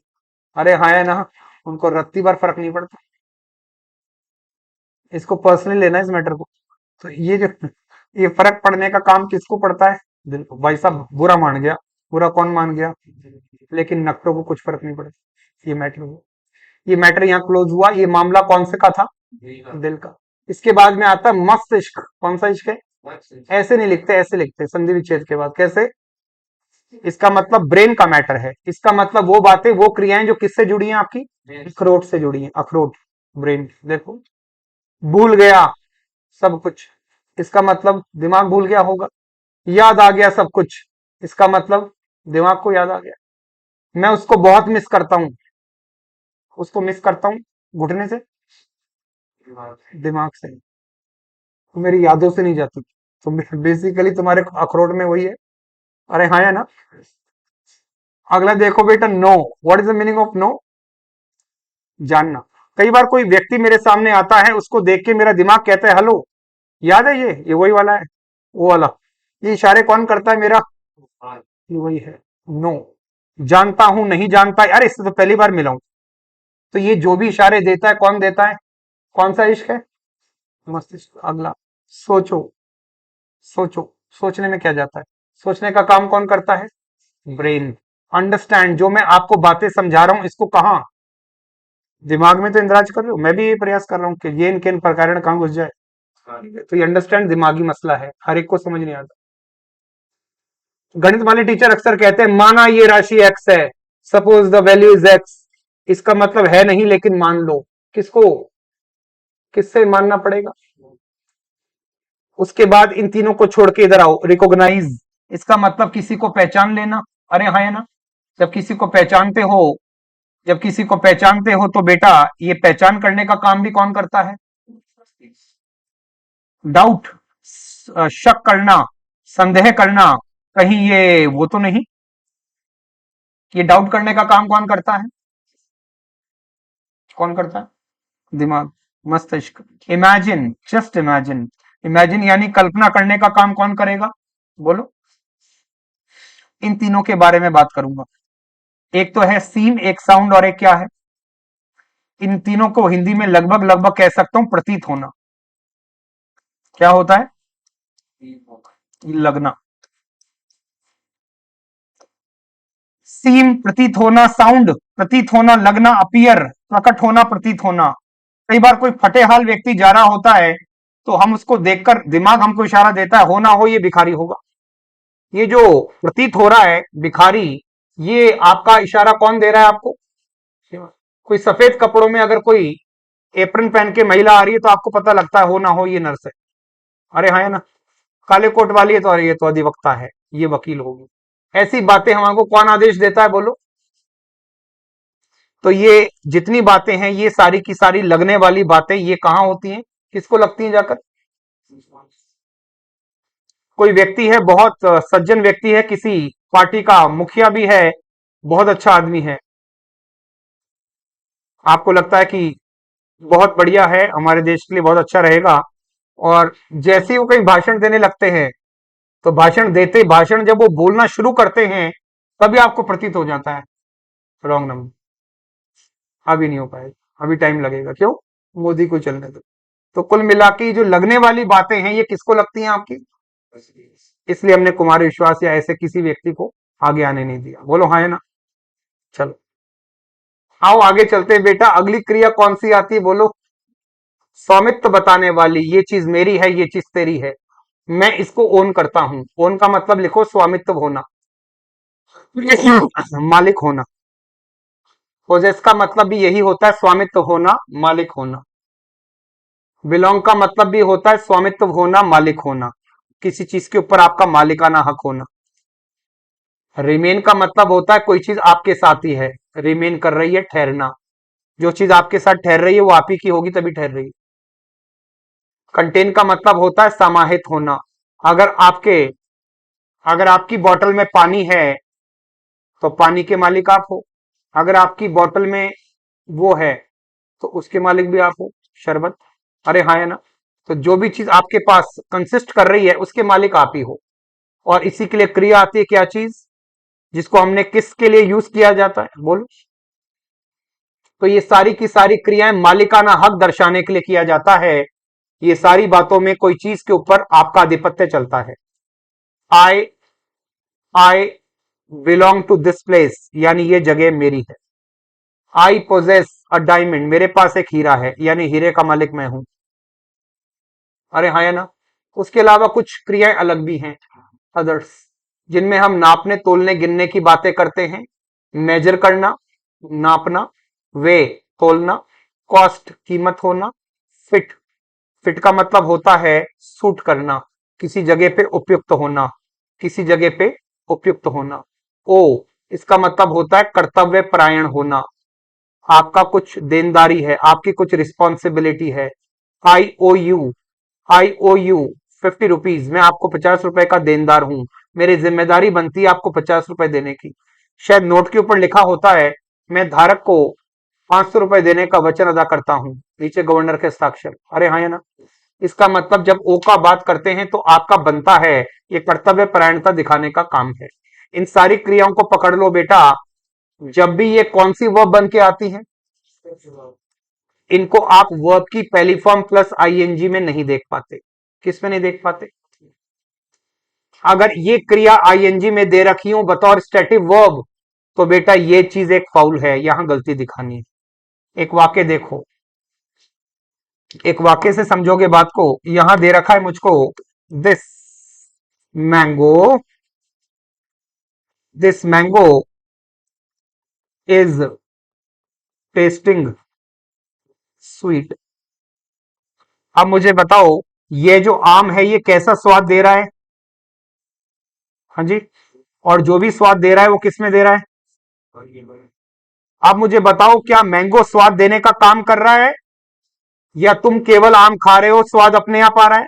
अरे हाँ है ना? उनको रत्ती भर फर्क नहीं पड़ता। इसको पर्सनली लेना है इस मैटर को। तो ये फर्क पड़ने का काम किसको पड़ता है? दिल को। भाई साहब बुरा मान गया, बुरा कौन मान गया? लेकिन नखरों को कुछ फर्क नहीं पड़ता। ये मैटर हुआ, ये मैटर यहाँ क्लोज हुआ। ये मामला कौन से का था? दिल का। इसके बाद में आता है मस्तिष्क। कौन सा इश्क है? ऐसे नहीं लिखते, ऐसे लिखते संधि विच्छेद के बाद। कैसे? इसका मतलब ब्रेन का मैटर है। इसका मतलब वो बातें, वो क्रियाएं जो किससे जुड़ी हैं? आपकी अखरोट से जुड़ी हैं। अखरोट, ब्रेन। देखो, भूल गया सब कुछ, इसका मतलब दिमाग भूल गया होगा। याद आ गया सब कुछ, इसका मतलब दिमाग को याद आ गया। मैं उसको बहुत मिस करता हूं, उसको मिस करता हूं घुटने से, दिमाग से। तो मेरी यादों से नहीं जाती। तो बेसिकली तुम्हारे अखरोट में वही है। अरे हाँ है ना? अगला देखो बेटा, know. What is the meaning of know? जानना। कई बार कोई व्यक्ति मेरे सामने आता है, उसको देख के मेरा दिमाग कहता है हेलो, याद है ये वही वाला है, वो वाला। ये इशारे कौन करता है मेरा? ये वही है। नो। जानता हूं, नहीं जानता, अरे इससे तो पहली बार मिला हूं। तो ये जो भी इशारे देता है, कौन देता है? कौन सा इश्क है? मस्तिष्क। अगला, सोचो। सोचो, सोचने में क्या जाता है? सोचने का काम कौन करता है? ब्रेन। अंडरस्टैंड, जो मैं आपको बातें समझा रहा हूं, इसको कहां? दिमाग में तो इंद्राज कर रहे हो। मैं भी ये प्रयास कर रहा हूँ कि ये इनके प्रकार कहां घुस जाए। तो ये अंडरस्टैंड दिमागी मसला है, हर एक को समझ नहीं आता। गणित वाले टीचर अक्सर कहते हैं, माना ये राशि एक्स है, suppose the value is x. इसका मतलब है नहीं, लेकिन मान लो। किसको? किससे मानना पड़ेगा? उसके बाद इन तीनों को छोड़ के इधर आओ, रिकॉग्नाइज। इसका मतलब किसी को पहचान लेना। अरे हाँ है ना? जब किसी को पहचानते हो, जब किसी को पहचानते हो तो बेटा ये पहचान करने का काम भी कौन करता है? डाउट, शक करना, संदेह करना, कहीं ये वो तो नहीं। ये डाउट करने का काम कौन करता है? कौन करता है? दिमाग, मस्तिष्क। Imagine, just imagine. इमेजिन यानी कल्पना करने का काम कौन करेगा? बोलो। इन तीनों के बारे में बात करूंगा। एक तो है सीन, एक साउंड, और एक क्या है? इन तीनों को हिंदी में लगभग लगभग कह सकता हूं प्रतीत होना। क्या होता है? लगना। सीम प्रतीत होना, साउंड प्रतीत होना, लगना अपीयर प्रकट होना, प्रतीत होना। कई बार कोई फटे हाल व्यक्ति जा रहा होता है तो हम उसको देखकर दिमाग हमको इशारा देता है हो ना हो ये भिखारी होगा। ये जो प्रतीत हो रहा है भिखारी, ये आपका इशारा कौन दे रहा है आपको? कोई सफेद कपड़ों में अगर कोई एप्रन पहन के महिला आ रही है तो आपको पता लगता है हो ना हो ये नर्स है। अरे हाँ है ना, काले कोट वाली है तो अरे ये तो अधिवक्ता है, ये वकील होगी। ऐसी बातें हमको कौन आदेश देता है बोलो? तो ये जितनी बातें हैं ये सारी की सारी लगने वाली बातें ये कहां होती हैं, किसको लगती हैं जाकर? कोई व्यक्ति है बहुत सज्जन व्यक्ति है, किसी पार्टी का मुखिया भी है, बहुत अच्छा आदमी है, आपको लगता है कि बहुत बढ़िया है, हमारे देश के लिए बहुत अच्छा रहेगा, और जैसे ही वो कहीं भाषण देने लगते हैं तो भाषण जब वो बोलना शुरू करते हैं तभी आपको प्रतीत हो जाता है रॉन्ग नंबर, अभी नहीं हो पाएगा, अभी टाइम लगेगा, क्यों? मोदी को चलने दो। तो कुल मिला के जो लगने वाली बातें हैं ये किसको लगती हैं आपकी? इसलिए हमने कुमार विश्वास या ऐसे किसी व्यक्ति को आगे आने नहीं दिया। बोलो हाँ है ना? चलो आओ आगे चलते हैं बेटा, अगली क्रिया कौन सी आती है बोलो? स्वामित्व बताने वाली, ये चीज मेरी है, ये चीज तेरी है, मैं इसको ओन करता हूं। ओन का मतलब लिखो स्वामित्व होना, मालिक होना। पोजेस का मतलब भी यही होता है, स्वामित्व होना, मालिक होना। बिलोंग का मतलब भी होता है स्वामित्व होना, मालिक होना, किसी चीज के ऊपर आपका मालिकाना हक होना। रिमेन का मतलब होता है कोई चीज आपके साथ ही है, रिमेन कर रही है, ठहरना। जो चीज आपके साथ ठहर रही है वो आप ही की होगी तभी ठहर रही है। कंटेन का मतलब होता है समाहित होना। अगर आपके अगर आपकी बोतल में पानी है तो पानी के मालिक आप हो, अगर आपकी बोतल में वो है तो उसके मालिक भी आप हो, शरबत। अरे हाँ है ना? तो जो भी चीज आपके पास कंसिस्ट कर रही है उसके मालिक आप ही हो। और इसी के लिए क्रिया आती है, क्या चीज जिसको हमने किसके लिए यूज किया जाता है बोलो? तो ये सारी की सारी क्रियाएं मालिकाना हक दर्शाने के लिए किया जाता है। ये सारी बातों में कोई चीज के ऊपर आपका आधिपत्य चलता है। I I belong to this place, यानी ये जगह मेरी है। आई पोजेस अ डायमंड, मेरे पास एक हीरा है, यानी हीरे का मालिक मैं हूं। अरे हाँ या ना? उसके अलावा कुछ क्रियाएं अलग भी हैं, अदर्स, जिनमें हम नापने तोलने गिनने की बातें करते हैं। मेजर करना, नापना, वे तोलना, कॉस्ट कीमत होना, फिट फिट का मतलब होता है सूट करना, किसी जगह पे उपयुक्त होना, किसी जगह पे उपयुक्त होना। ओ इसका मतलब होता है कर्तव्य परायण होना, आपका कुछ देनदारी है, आपकी कुछ रिस्पॉन्सिबिलिटी है। आई ओ यू 50 रुपीज, मैं आपको 50 रुपए का देनदार हूं, मेरी जिम्मेदारी बनती है आपको 50 रुपए देने की। शायद नोट के ऊपर लिखा होता है मैं धारक को 500 रुपए देने का वचन अदा करता हूं, नीचे गवर्नर के हस्ताक्षर। अरे हाँ या ना? इसका मतलब जब ओ का बात करते हैं तो आपका बनता है, ये कर्तव्य परायणता दिखाने का काम है। इन सारी क्रियाओं को पकड़ लो बेटा, जब भी ये कौन सी वर्ब बन के आती है, इनको आप वर्ब की पहली फॉर्म प्लस आईएनजी में नहीं देख पाते। किस में नहीं देख पाते? अगर ये क्रिया आईएनजी में दे रखी हो बतौर स्टैटिक वर्ब तो बेटा ये चीज एक फाउल है, यहां गलती दिखानी है। एक वाक्य देखो, एक वाक्य से समझोगे बात को। यहां दे रखा है मुझको, this mango this mango is testing sweet. अब मुझे बताओ ये जो आम है ये कैसा स्वाद दे रहा है? हाँ जी, और जो भी स्वाद दे रहा है वो किस में दे रहा है? अब मुझे बताओ क्या मैंगो स्वाद देने का काम कर रहा है, या तुम केवल आम खा रहे हो स्वाद अपने आप आ रहा है?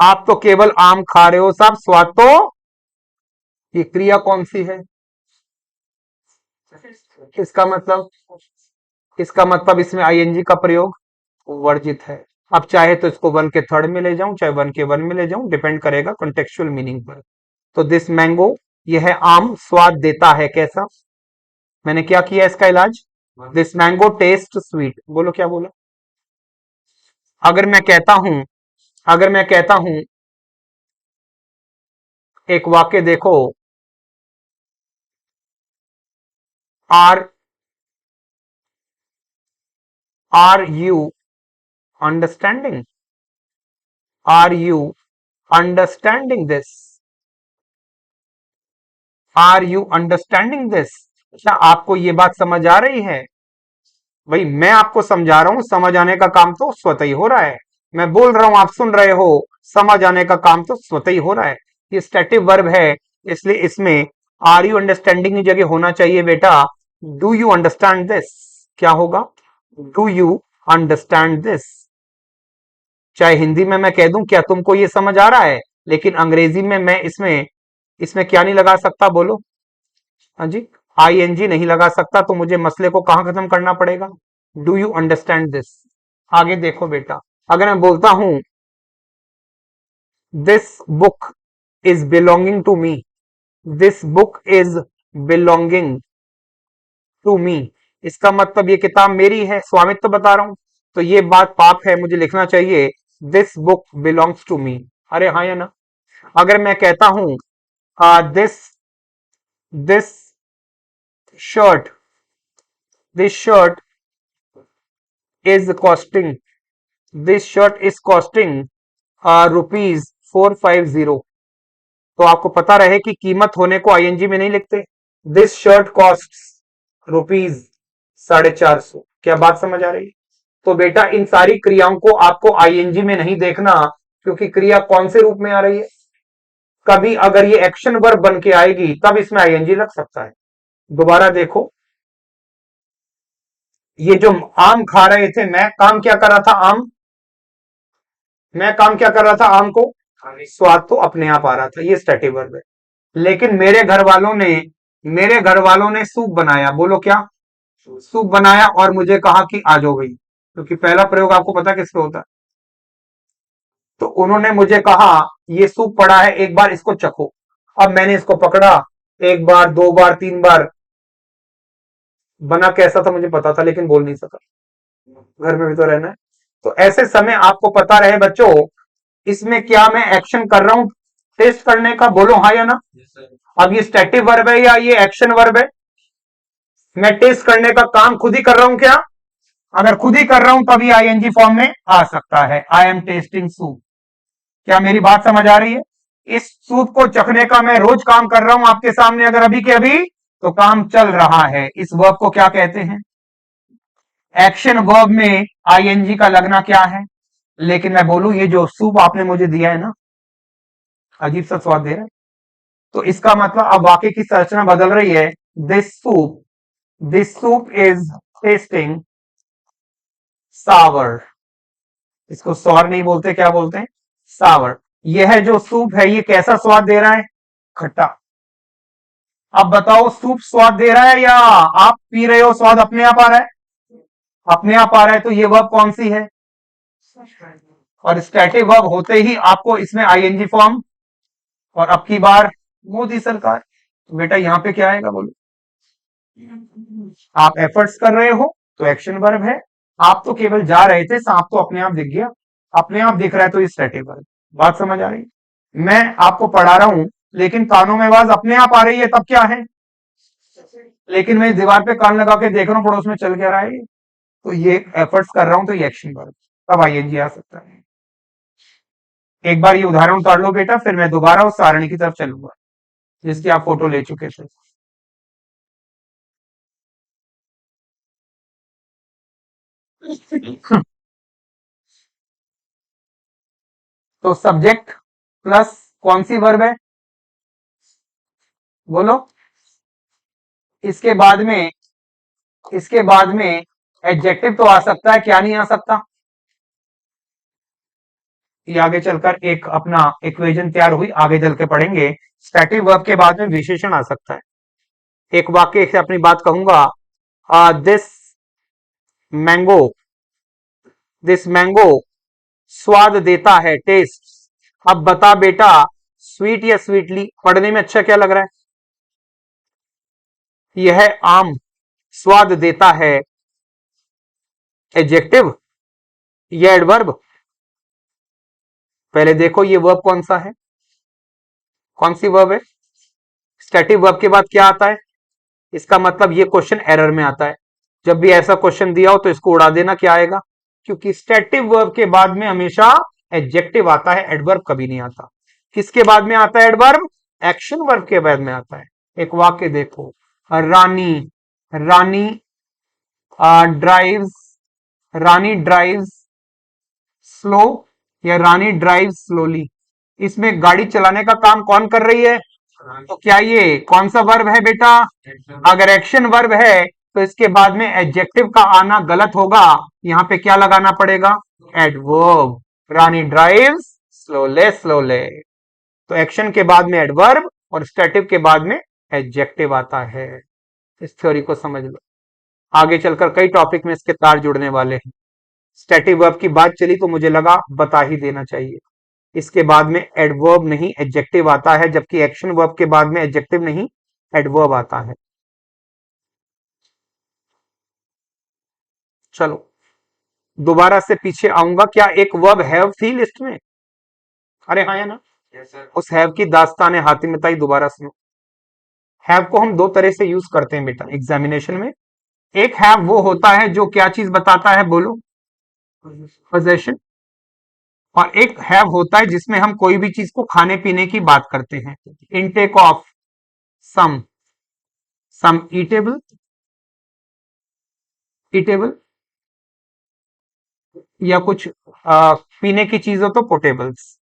आप तो केवल आम खा रहे हो साहब, स्वाद तो, ये क्रिया कौन सी है? इसका मतलब इसका मतलब इसमें आईएनजी का प्रयोग वर्जित है। अब चाहे तो इसको वन के थर्ड में ले जाऊं, चाहे वन के वन में ले जाऊं, डिपेंड करेगा कॉन्टेक्चुअल मीनिंग पर। तो दिस मैंगो, यह आम स्वाद देता है कैसा? मैंने क्या किया इसका इलाज? This mango test sweet. बोलो क्या बोला? अगर मैं कहता हूं अगर मैं कहता हूं एक वाक्य देखो, are you understanding? Are you understanding this? Are you understanding this? क्या आपको ये बात समझ आ रही है? भाई मैं आपको समझा रहा हूं, समझ आने का काम तो स्वतः ही हो रहा है। मैं बोल रहा हूं, आप सुन रहे हो, समझ आने का काम तो स्वतः ही हो रहा है। ये स्टैटिक वर्ब है, इसलिए इसमें आर यू अंडरस्टैंडिंग की जगह होना चाहिए बेटा डू यू अंडरस्टैंड दिस। क्या होगा? Do you understand this. चाहे हिंदी में मैं कह दूं क्या तुमको ये समझ आ रहा है, लेकिन अंग्रेजी में मैं इसमें इसमें क्या नहीं लगा सकता बोलो? हाँ जी, आईएनजी नहीं लगा सकता, तो मुझे मसले को कहां खत्म करना पड़ेगा? Do you understand this. आगे देखो बेटा, अगर मैं बोलता हूं this book is belonging to me, this book is belonging to me, इसका मतलब ये किताब मेरी है, स्वामित्व तो बता रहा हूं। तो ये बात पाप है, मुझे लिखना चाहिए this book belongs to me. अरे हाँ या ना? अगर मैं कहता हूं this this shirt this shirt is costing this shirt is costing ₹450, तो आपको पता रहे कि कीमत होने को आईएनजी में नहीं लिखते। This shirt cost ₹450। क्या बात समझ आ रही है? तो बेटा इन सारी क्रियाओं को आपको आईएनजी में नहीं देखना, क्योंकि क्रिया कौन से रूप में आ रही है। कभी अगर ये एक्शन वर्ब बन के आएगी तब इसमें आईएनजी लग सकता है। दोबारा देखो, ये जो आम खा रहे थे, मैं काम क्या कर रहा था? मैं काम क्या कर रहा था? आम को स्वाद तो अपने आप आ रहा था, ये स्टैटिक वर्ब है। लेकिन मेरे घर वालों ने सूप बनाया। बोलो क्या? सूप बनाया और मुझे कहा कि आ जाओ भाई, क्योंकि पहला प्रयोग आपको पता किससे होता है। तो उन्होंने मुझे कहा ये सूप पड़ा है, एक बार इसको चखो। अब मैंने इसको पकड़ा, एक बार, दो बार, तीन बार, बना कैसा था मुझे पता था, लेकिन बोल नहीं सका, घर में भी तो रहना है। तो ऐसे समय आपको पता रहे बच्चों, इसमें क्या मैं एक्शन कर रहा हूं टेस्ट करने का? बोलो हाँ या ना? अब ये स्टैटिक वर्ब है या ये एक्शन वर्ब है? मैं टेस्ट करने का काम खुद ही कर रहा हूं क्या? अगर खुद ही कर रहा हूं तभी आईएनजी फॉर्म में आ सकता है। I am testing soup. क्या मेरी बात समझ आ रही है? इस सूप को चखने का मैं रोज काम कर रहा हूं आपके सामने, अगर अभी के अभी, तो काम चल रहा है। इस वर्ब को क्या कहते हैं? एक्शन वर्ब में आईएनजी का लगना क्या है? लेकिन मैं बोलूं, ये जो सूप आपने मुझे दिया है ना, अजीब सा स्वाद दे रहा है, तो इसका मतलब अब वाक्य की संरचना बदल रही है। दिस सूप इज टेस्टिंग सावर। इसको सौर नहीं बोलते, क्या बोलते हैं? सावर। यह जो सूप है ये कैसा स्वाद दे रहा है? खट्टा। अब बताओ, सूप स्वाद दे रहा है या आप पी रहे हो स्वाद अपने आप आ रहा है? अपने आप आ रहा है, तो ये वर्ब कौन सी है? और स्टैटिक वर्ब होते ही आपको इसमें आईएनजी फॉर्म, और अब की बार मोदी सरकार। तो बेटा यहां पे क्या आएगा बोलो? आप एफर्ट्स कर रहे हो तो एक्शन वर्ब है, आप तो केवल जा रहे थे, सांप तो अपने आप दिख गया, अपने आप दिख रहा है तो ये स्टैटिक वर्ब। बात समझ आ रही? मैं आपको पढ़ा रहा हूं, लेकिन कानों में आवाज अपने आप आ रही है, तब क्या है? लेकिन मैं दीवार पे कान लगा के देख रहा हूं पड़ोस में चल क्या रहा है, तो ये एफर्ट्स कर रहा हूं, तो ये एक्शन वर्ब, तब आईएनजी आ सकता है। एक बार ये उदाहरण उतार लो बेटा, फिर मैं दोबारा उस सारणी की तरफ चलूंगा जिसकी आप फोटो ले चुके थे। तो सब्जेक्ट प्लस कौन सी वर्ब है बोलो? इसके बाद में एडजेक्टिव तो आ सकता है, क्या नहीं आ सकता? ये आगे चलकर एक अपना इक्वेशन तैयार हुई, आगे चल के पढ़ेंगे। स्टैटिक वर्ब के बाद में विशेषण आ सकता है। एक वाक्य से अपनी बात कहूंगा, दिस मैंगो दिस मैंगो स्वाद देता है, टेस्ट। अब बता बेटा, स्वीट या स्वीटली? पढ़ने में अच्छा क्या लग रहा है? यह आम स्वाद देता है, एडजेक्टिव या एडवर्ब? पहले देखो ये वर्ब कौन सा है, कौन सी वर्ब है? स्टैटिक वर्ब के बाद क्या आता है? इसका मतलब ये क्वेश्चन एरर में आता है। जब भी ऐसा क्वेश्चन दिया हो तो इसको उड़ा देना, क्या आएगा, क्योंकि स्टैटिक वर्ब के बाद में हमेशा एडजेक्टिव आता है, एडवर्ब कभी नहीं आता। किसके बाद में आता है एडवर्ब? एक्शन वर्ब के बाद में आता है। एक वाक्य देखो, रानी, रानी ड्राइव्स, रानी ड्राइव्स स्लो या रानी ड्राइव स्लोली। इसमें गाड़ी चलाने का काम कौन कर रही है? तो क्या ये कौन सा वर्ब है बेटा? अगर एक्शन वर्ब है तो इसके बाद में एडजेक्टिव का आना गलत होगा, यहाँ पे क्या लगाना पड़ेगा? एडवर्ब। रानी ड्राइव्स स्लोले स्लोले। तो एक्शन के बाद में एडवर्ब और स्टैटिव के बाद में एडजेक्टिव आता है। इस थ्योरी को समझ लो, आगे चलकर कई टॉपिक में इसके तार जुड़ने वाले हैं। स्टैटिक वर्ब की बात चली तो मुझे लगा बता ही देना चाहिए। इसके बाद में एडवर्ब नहीं एडजेक्टिव आता है, जबकि एक्शन वर्ब के बाद में एडजेक्टिव नहीं एडवर्ब आता है। चलो दोबारा से पीछे आऊंगा। क्या एक वर्ब हैव थी लिस्ट में? अरे हाँ या ना? उस हैव की दास्तान हातिमताई दोबारा सुनो। हैव को हम दो तरह से यूज करते हैं बेटा एग्जामिनेशन में। एक हैव वो होता है जो क्या चीज बताता है, बोलो? पोजेशन। और एक हैव होता है जिसमें हम कोई भी चीज को खाने पीने की बात करते हैं। Intake of some, some eatable, eatable या कुछ पीने की चीजों तो पोटेबल्स।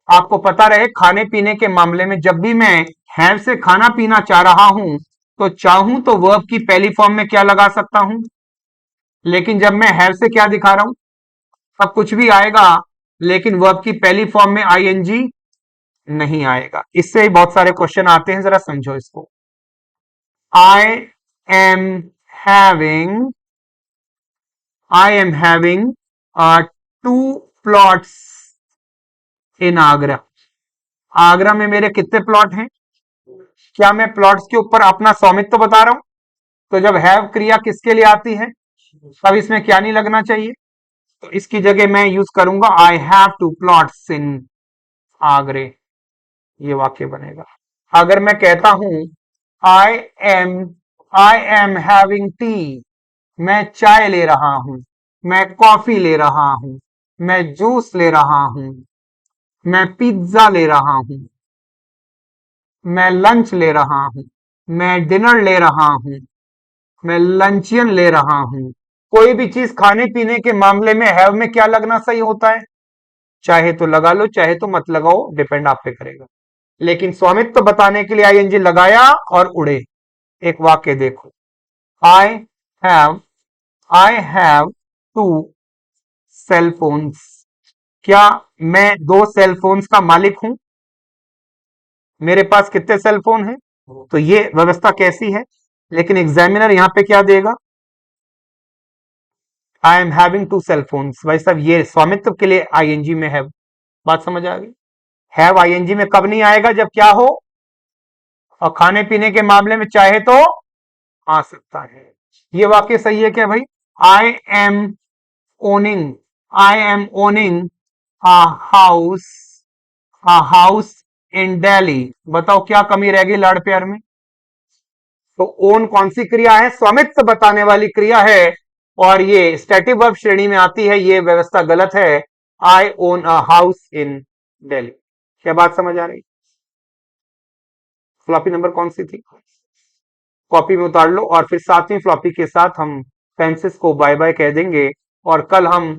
आपको पता रहे खाने पीने के मामले में जब भी मैं हैव से खाना पीना चाह रहा हूं तो चाहूं तो वर्ब की पहली फॉर्म में क्या लगा सकता हूं, लेकिन जब मैं हैव से क्या दिखा रहा हूं, सब कुछ भी आएगा लेकिन वर्ब की पहली फॉर्म में आईएनजी नहीं आएगा। इससे ही बहुत सारे क्वेश्चन आते हैं, जरा समझो इसको। I am having, I am having 2 plots in Agra. Agra में मेरे कितने प्लॉट हैं? क्या मैं प्लॉट्स के ऊपर अपना स्वामित्व तो बता रहा हूं? तो जब हैव क्रिया किसके लिए आती है तब इसमें क्या नहीं लगना चाहिए? तो इसकी जगह मैं यूज करूंगा आई हैव 2 प्लॉट्स इन आगरे। ये वाक्य बनेगा। अगर मैं कहता हूं I am I am having T, मैं चाय ले रहा हूं, मैं कॉफी ले रहा हूं, मैं जूस ले रहा हूं, मैं पिज्जा ले रहा हूं, मैं लंच ले रहा हूं, मैं डिनर ले रहा हूं, मैं लंचियन ले रहा हूं। कोई भी चीज खाने पीने के मामले में हैव में क्या लगना सही होता है? चाहे तो लगा लो चाहे तो मत लगाओ, डिपेंड आप पे करेगा। लेकिन स्वामित्व तो बताने के लिए आईएनजी लगाया और उड़े। एक वाक्य देखो, I have, I have 2 cell phones. क्या मैं 2 सेल फोन्स का मालिक हूं? मेरे पास कितने सेल फोन हैं? तो ये व्यवस्था कैसी है? लेकिन एग्जामिनर यहां पे क्या देगा? I am having 2 cell phones. भाई साहब ये स्वामित्व के लिए आईएनजी में है। बात समझ आ गई? हैव आईएनजी में कब नहीं आएगा? जब क्या हो? और खाने पीने के मामले में चाहे तो आ सकता है। ये वाक्य सही है क्या भाई? I am owning, I am owning a house, a house in Delhi. बताओ क्या कमी रह गई लाड़ प्यार में? तो ओन कौन सी क्रिया है? स्वामित्व बताने वाली क्रिया है और ये स्टैटिक वर्ब श्रेणी में आती है। ये व्यवस्था गलत है। I own a house in Delhi. क्या बात समझ आ रही? फ्लॉपी नंबर कौन सी थी? कॉपी में उतार लो और फिर 7वीं फ्लॉपी के साथ हम पेंसिस को बाय बाय कह देंगे और कल हम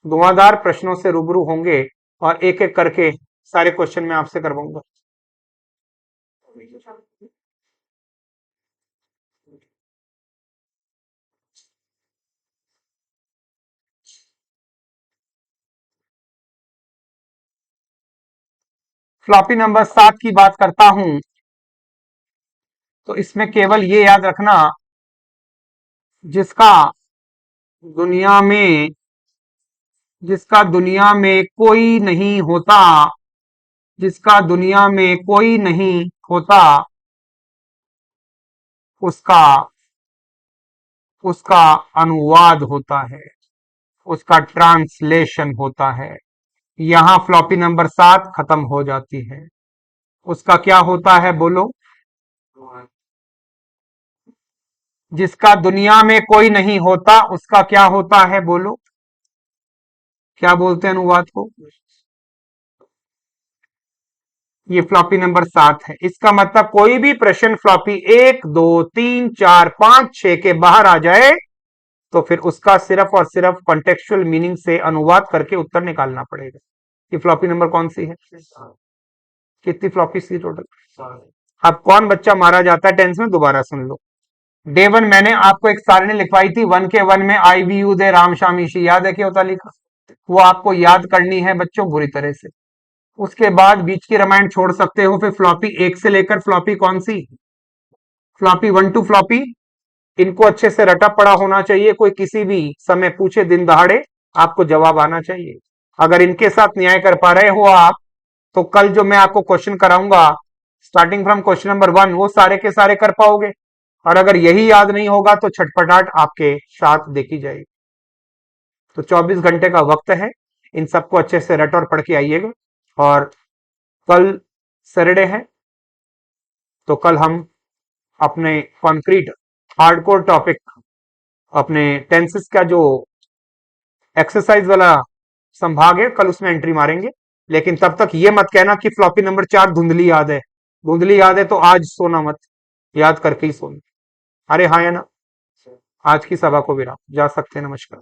धुआंधार प्रश्नों से रूबरू होंगे और एक एक करके सारे क्वेश्चन मैं आपसे करवाऊंगा। फ्लॉपी नंबर 7 की बात करता हूं तो इसमें केवल ये याद रखना, जिसका दुनिया में, जिसका दुनिया में कोई नहीं होता, जिसका दुनिया में कोई नहीं होता उसका, उसका अनुवाद होता है, उसका ट्रांसलेशन होता है। यहां फ्लॉपी नंबर 7 खत्म हो जाती है। उसका क्या होता है बोलो? जिसका दुनिया में कोई नहीं होता उसका क्या होता है, बोलो क्या बोलते हैं अनुवाद को। ये फ्लॉपी नंबर 7 है। इसका मतलब कोई भी प्रश्न फ्लॉपी 1 2 3 4 5 6 के बाहर आ जाए तो फिर उसका सिर्फ और सिर्फ कॉन्टेक्चुअल मीनिंग से अनुवाद करके उत्तर निकालना पड़ेगा। ये फ्लॉपी नंबर कौन सी है, कितनी फ्लॉपी सी टोटल। अब कौन बच्चा मारा जाता है टेंस में, दोबारा सुन लो। डे 1 मैंने आपको एक सारणी लिखवाई थी, 1 के 1 में आई वी यू दे राम शाम ईशी, याद है क्या होता लिखा, वो आपको याद करनी है बच्चों बुरी तरह से। उसके बाद बीच की रामायण छोड़ सकते हो। फिर फ्लॉपी 1 से लेकर फ्लॉपी कौन सी, फ्लॉपी 1 टू फ्लॉपी, इनको अच्छे से रटा पड़ा होना चाहिए। कोई किसी भी समय पूछे दिन दहाड़े आपको जवाब आना चाहिए। अगर इनके साथ न्याय कर पा रहे हो आप, तो कल जो मैं आपको क्वेश्चन कराऊंगा स्टार्टिंग फ्रॉम क्वेश्चन नंबर 1, वो सारे के सारे कर पाओगे। और अगर यही याद नहीं होगा तो छटपटाहट आपके साथ देखी जाएगी। तो 24 घंटे का वक्त है, इन सबको अच्छे से रट और पढ़ के आइएगा। और कल सैटरडे है, तो कल हम अपने कॉन्क्रीट हार्डकोर टॉपिक, अपने टेंसेस का जो एक्सरसाइज वाला संभाग है, कल उसमें एंट्री मारेंगे। लेकिन तब तक ये मत कहना कि फ्लॉपी नंबर 4 धुंधली याद है। धुंधली याद है तो आज सोना मत, याद करके ही सोना। अरे हाँ या ना। आज की सभा को विराम, जा सकते हैं, नमस्कार।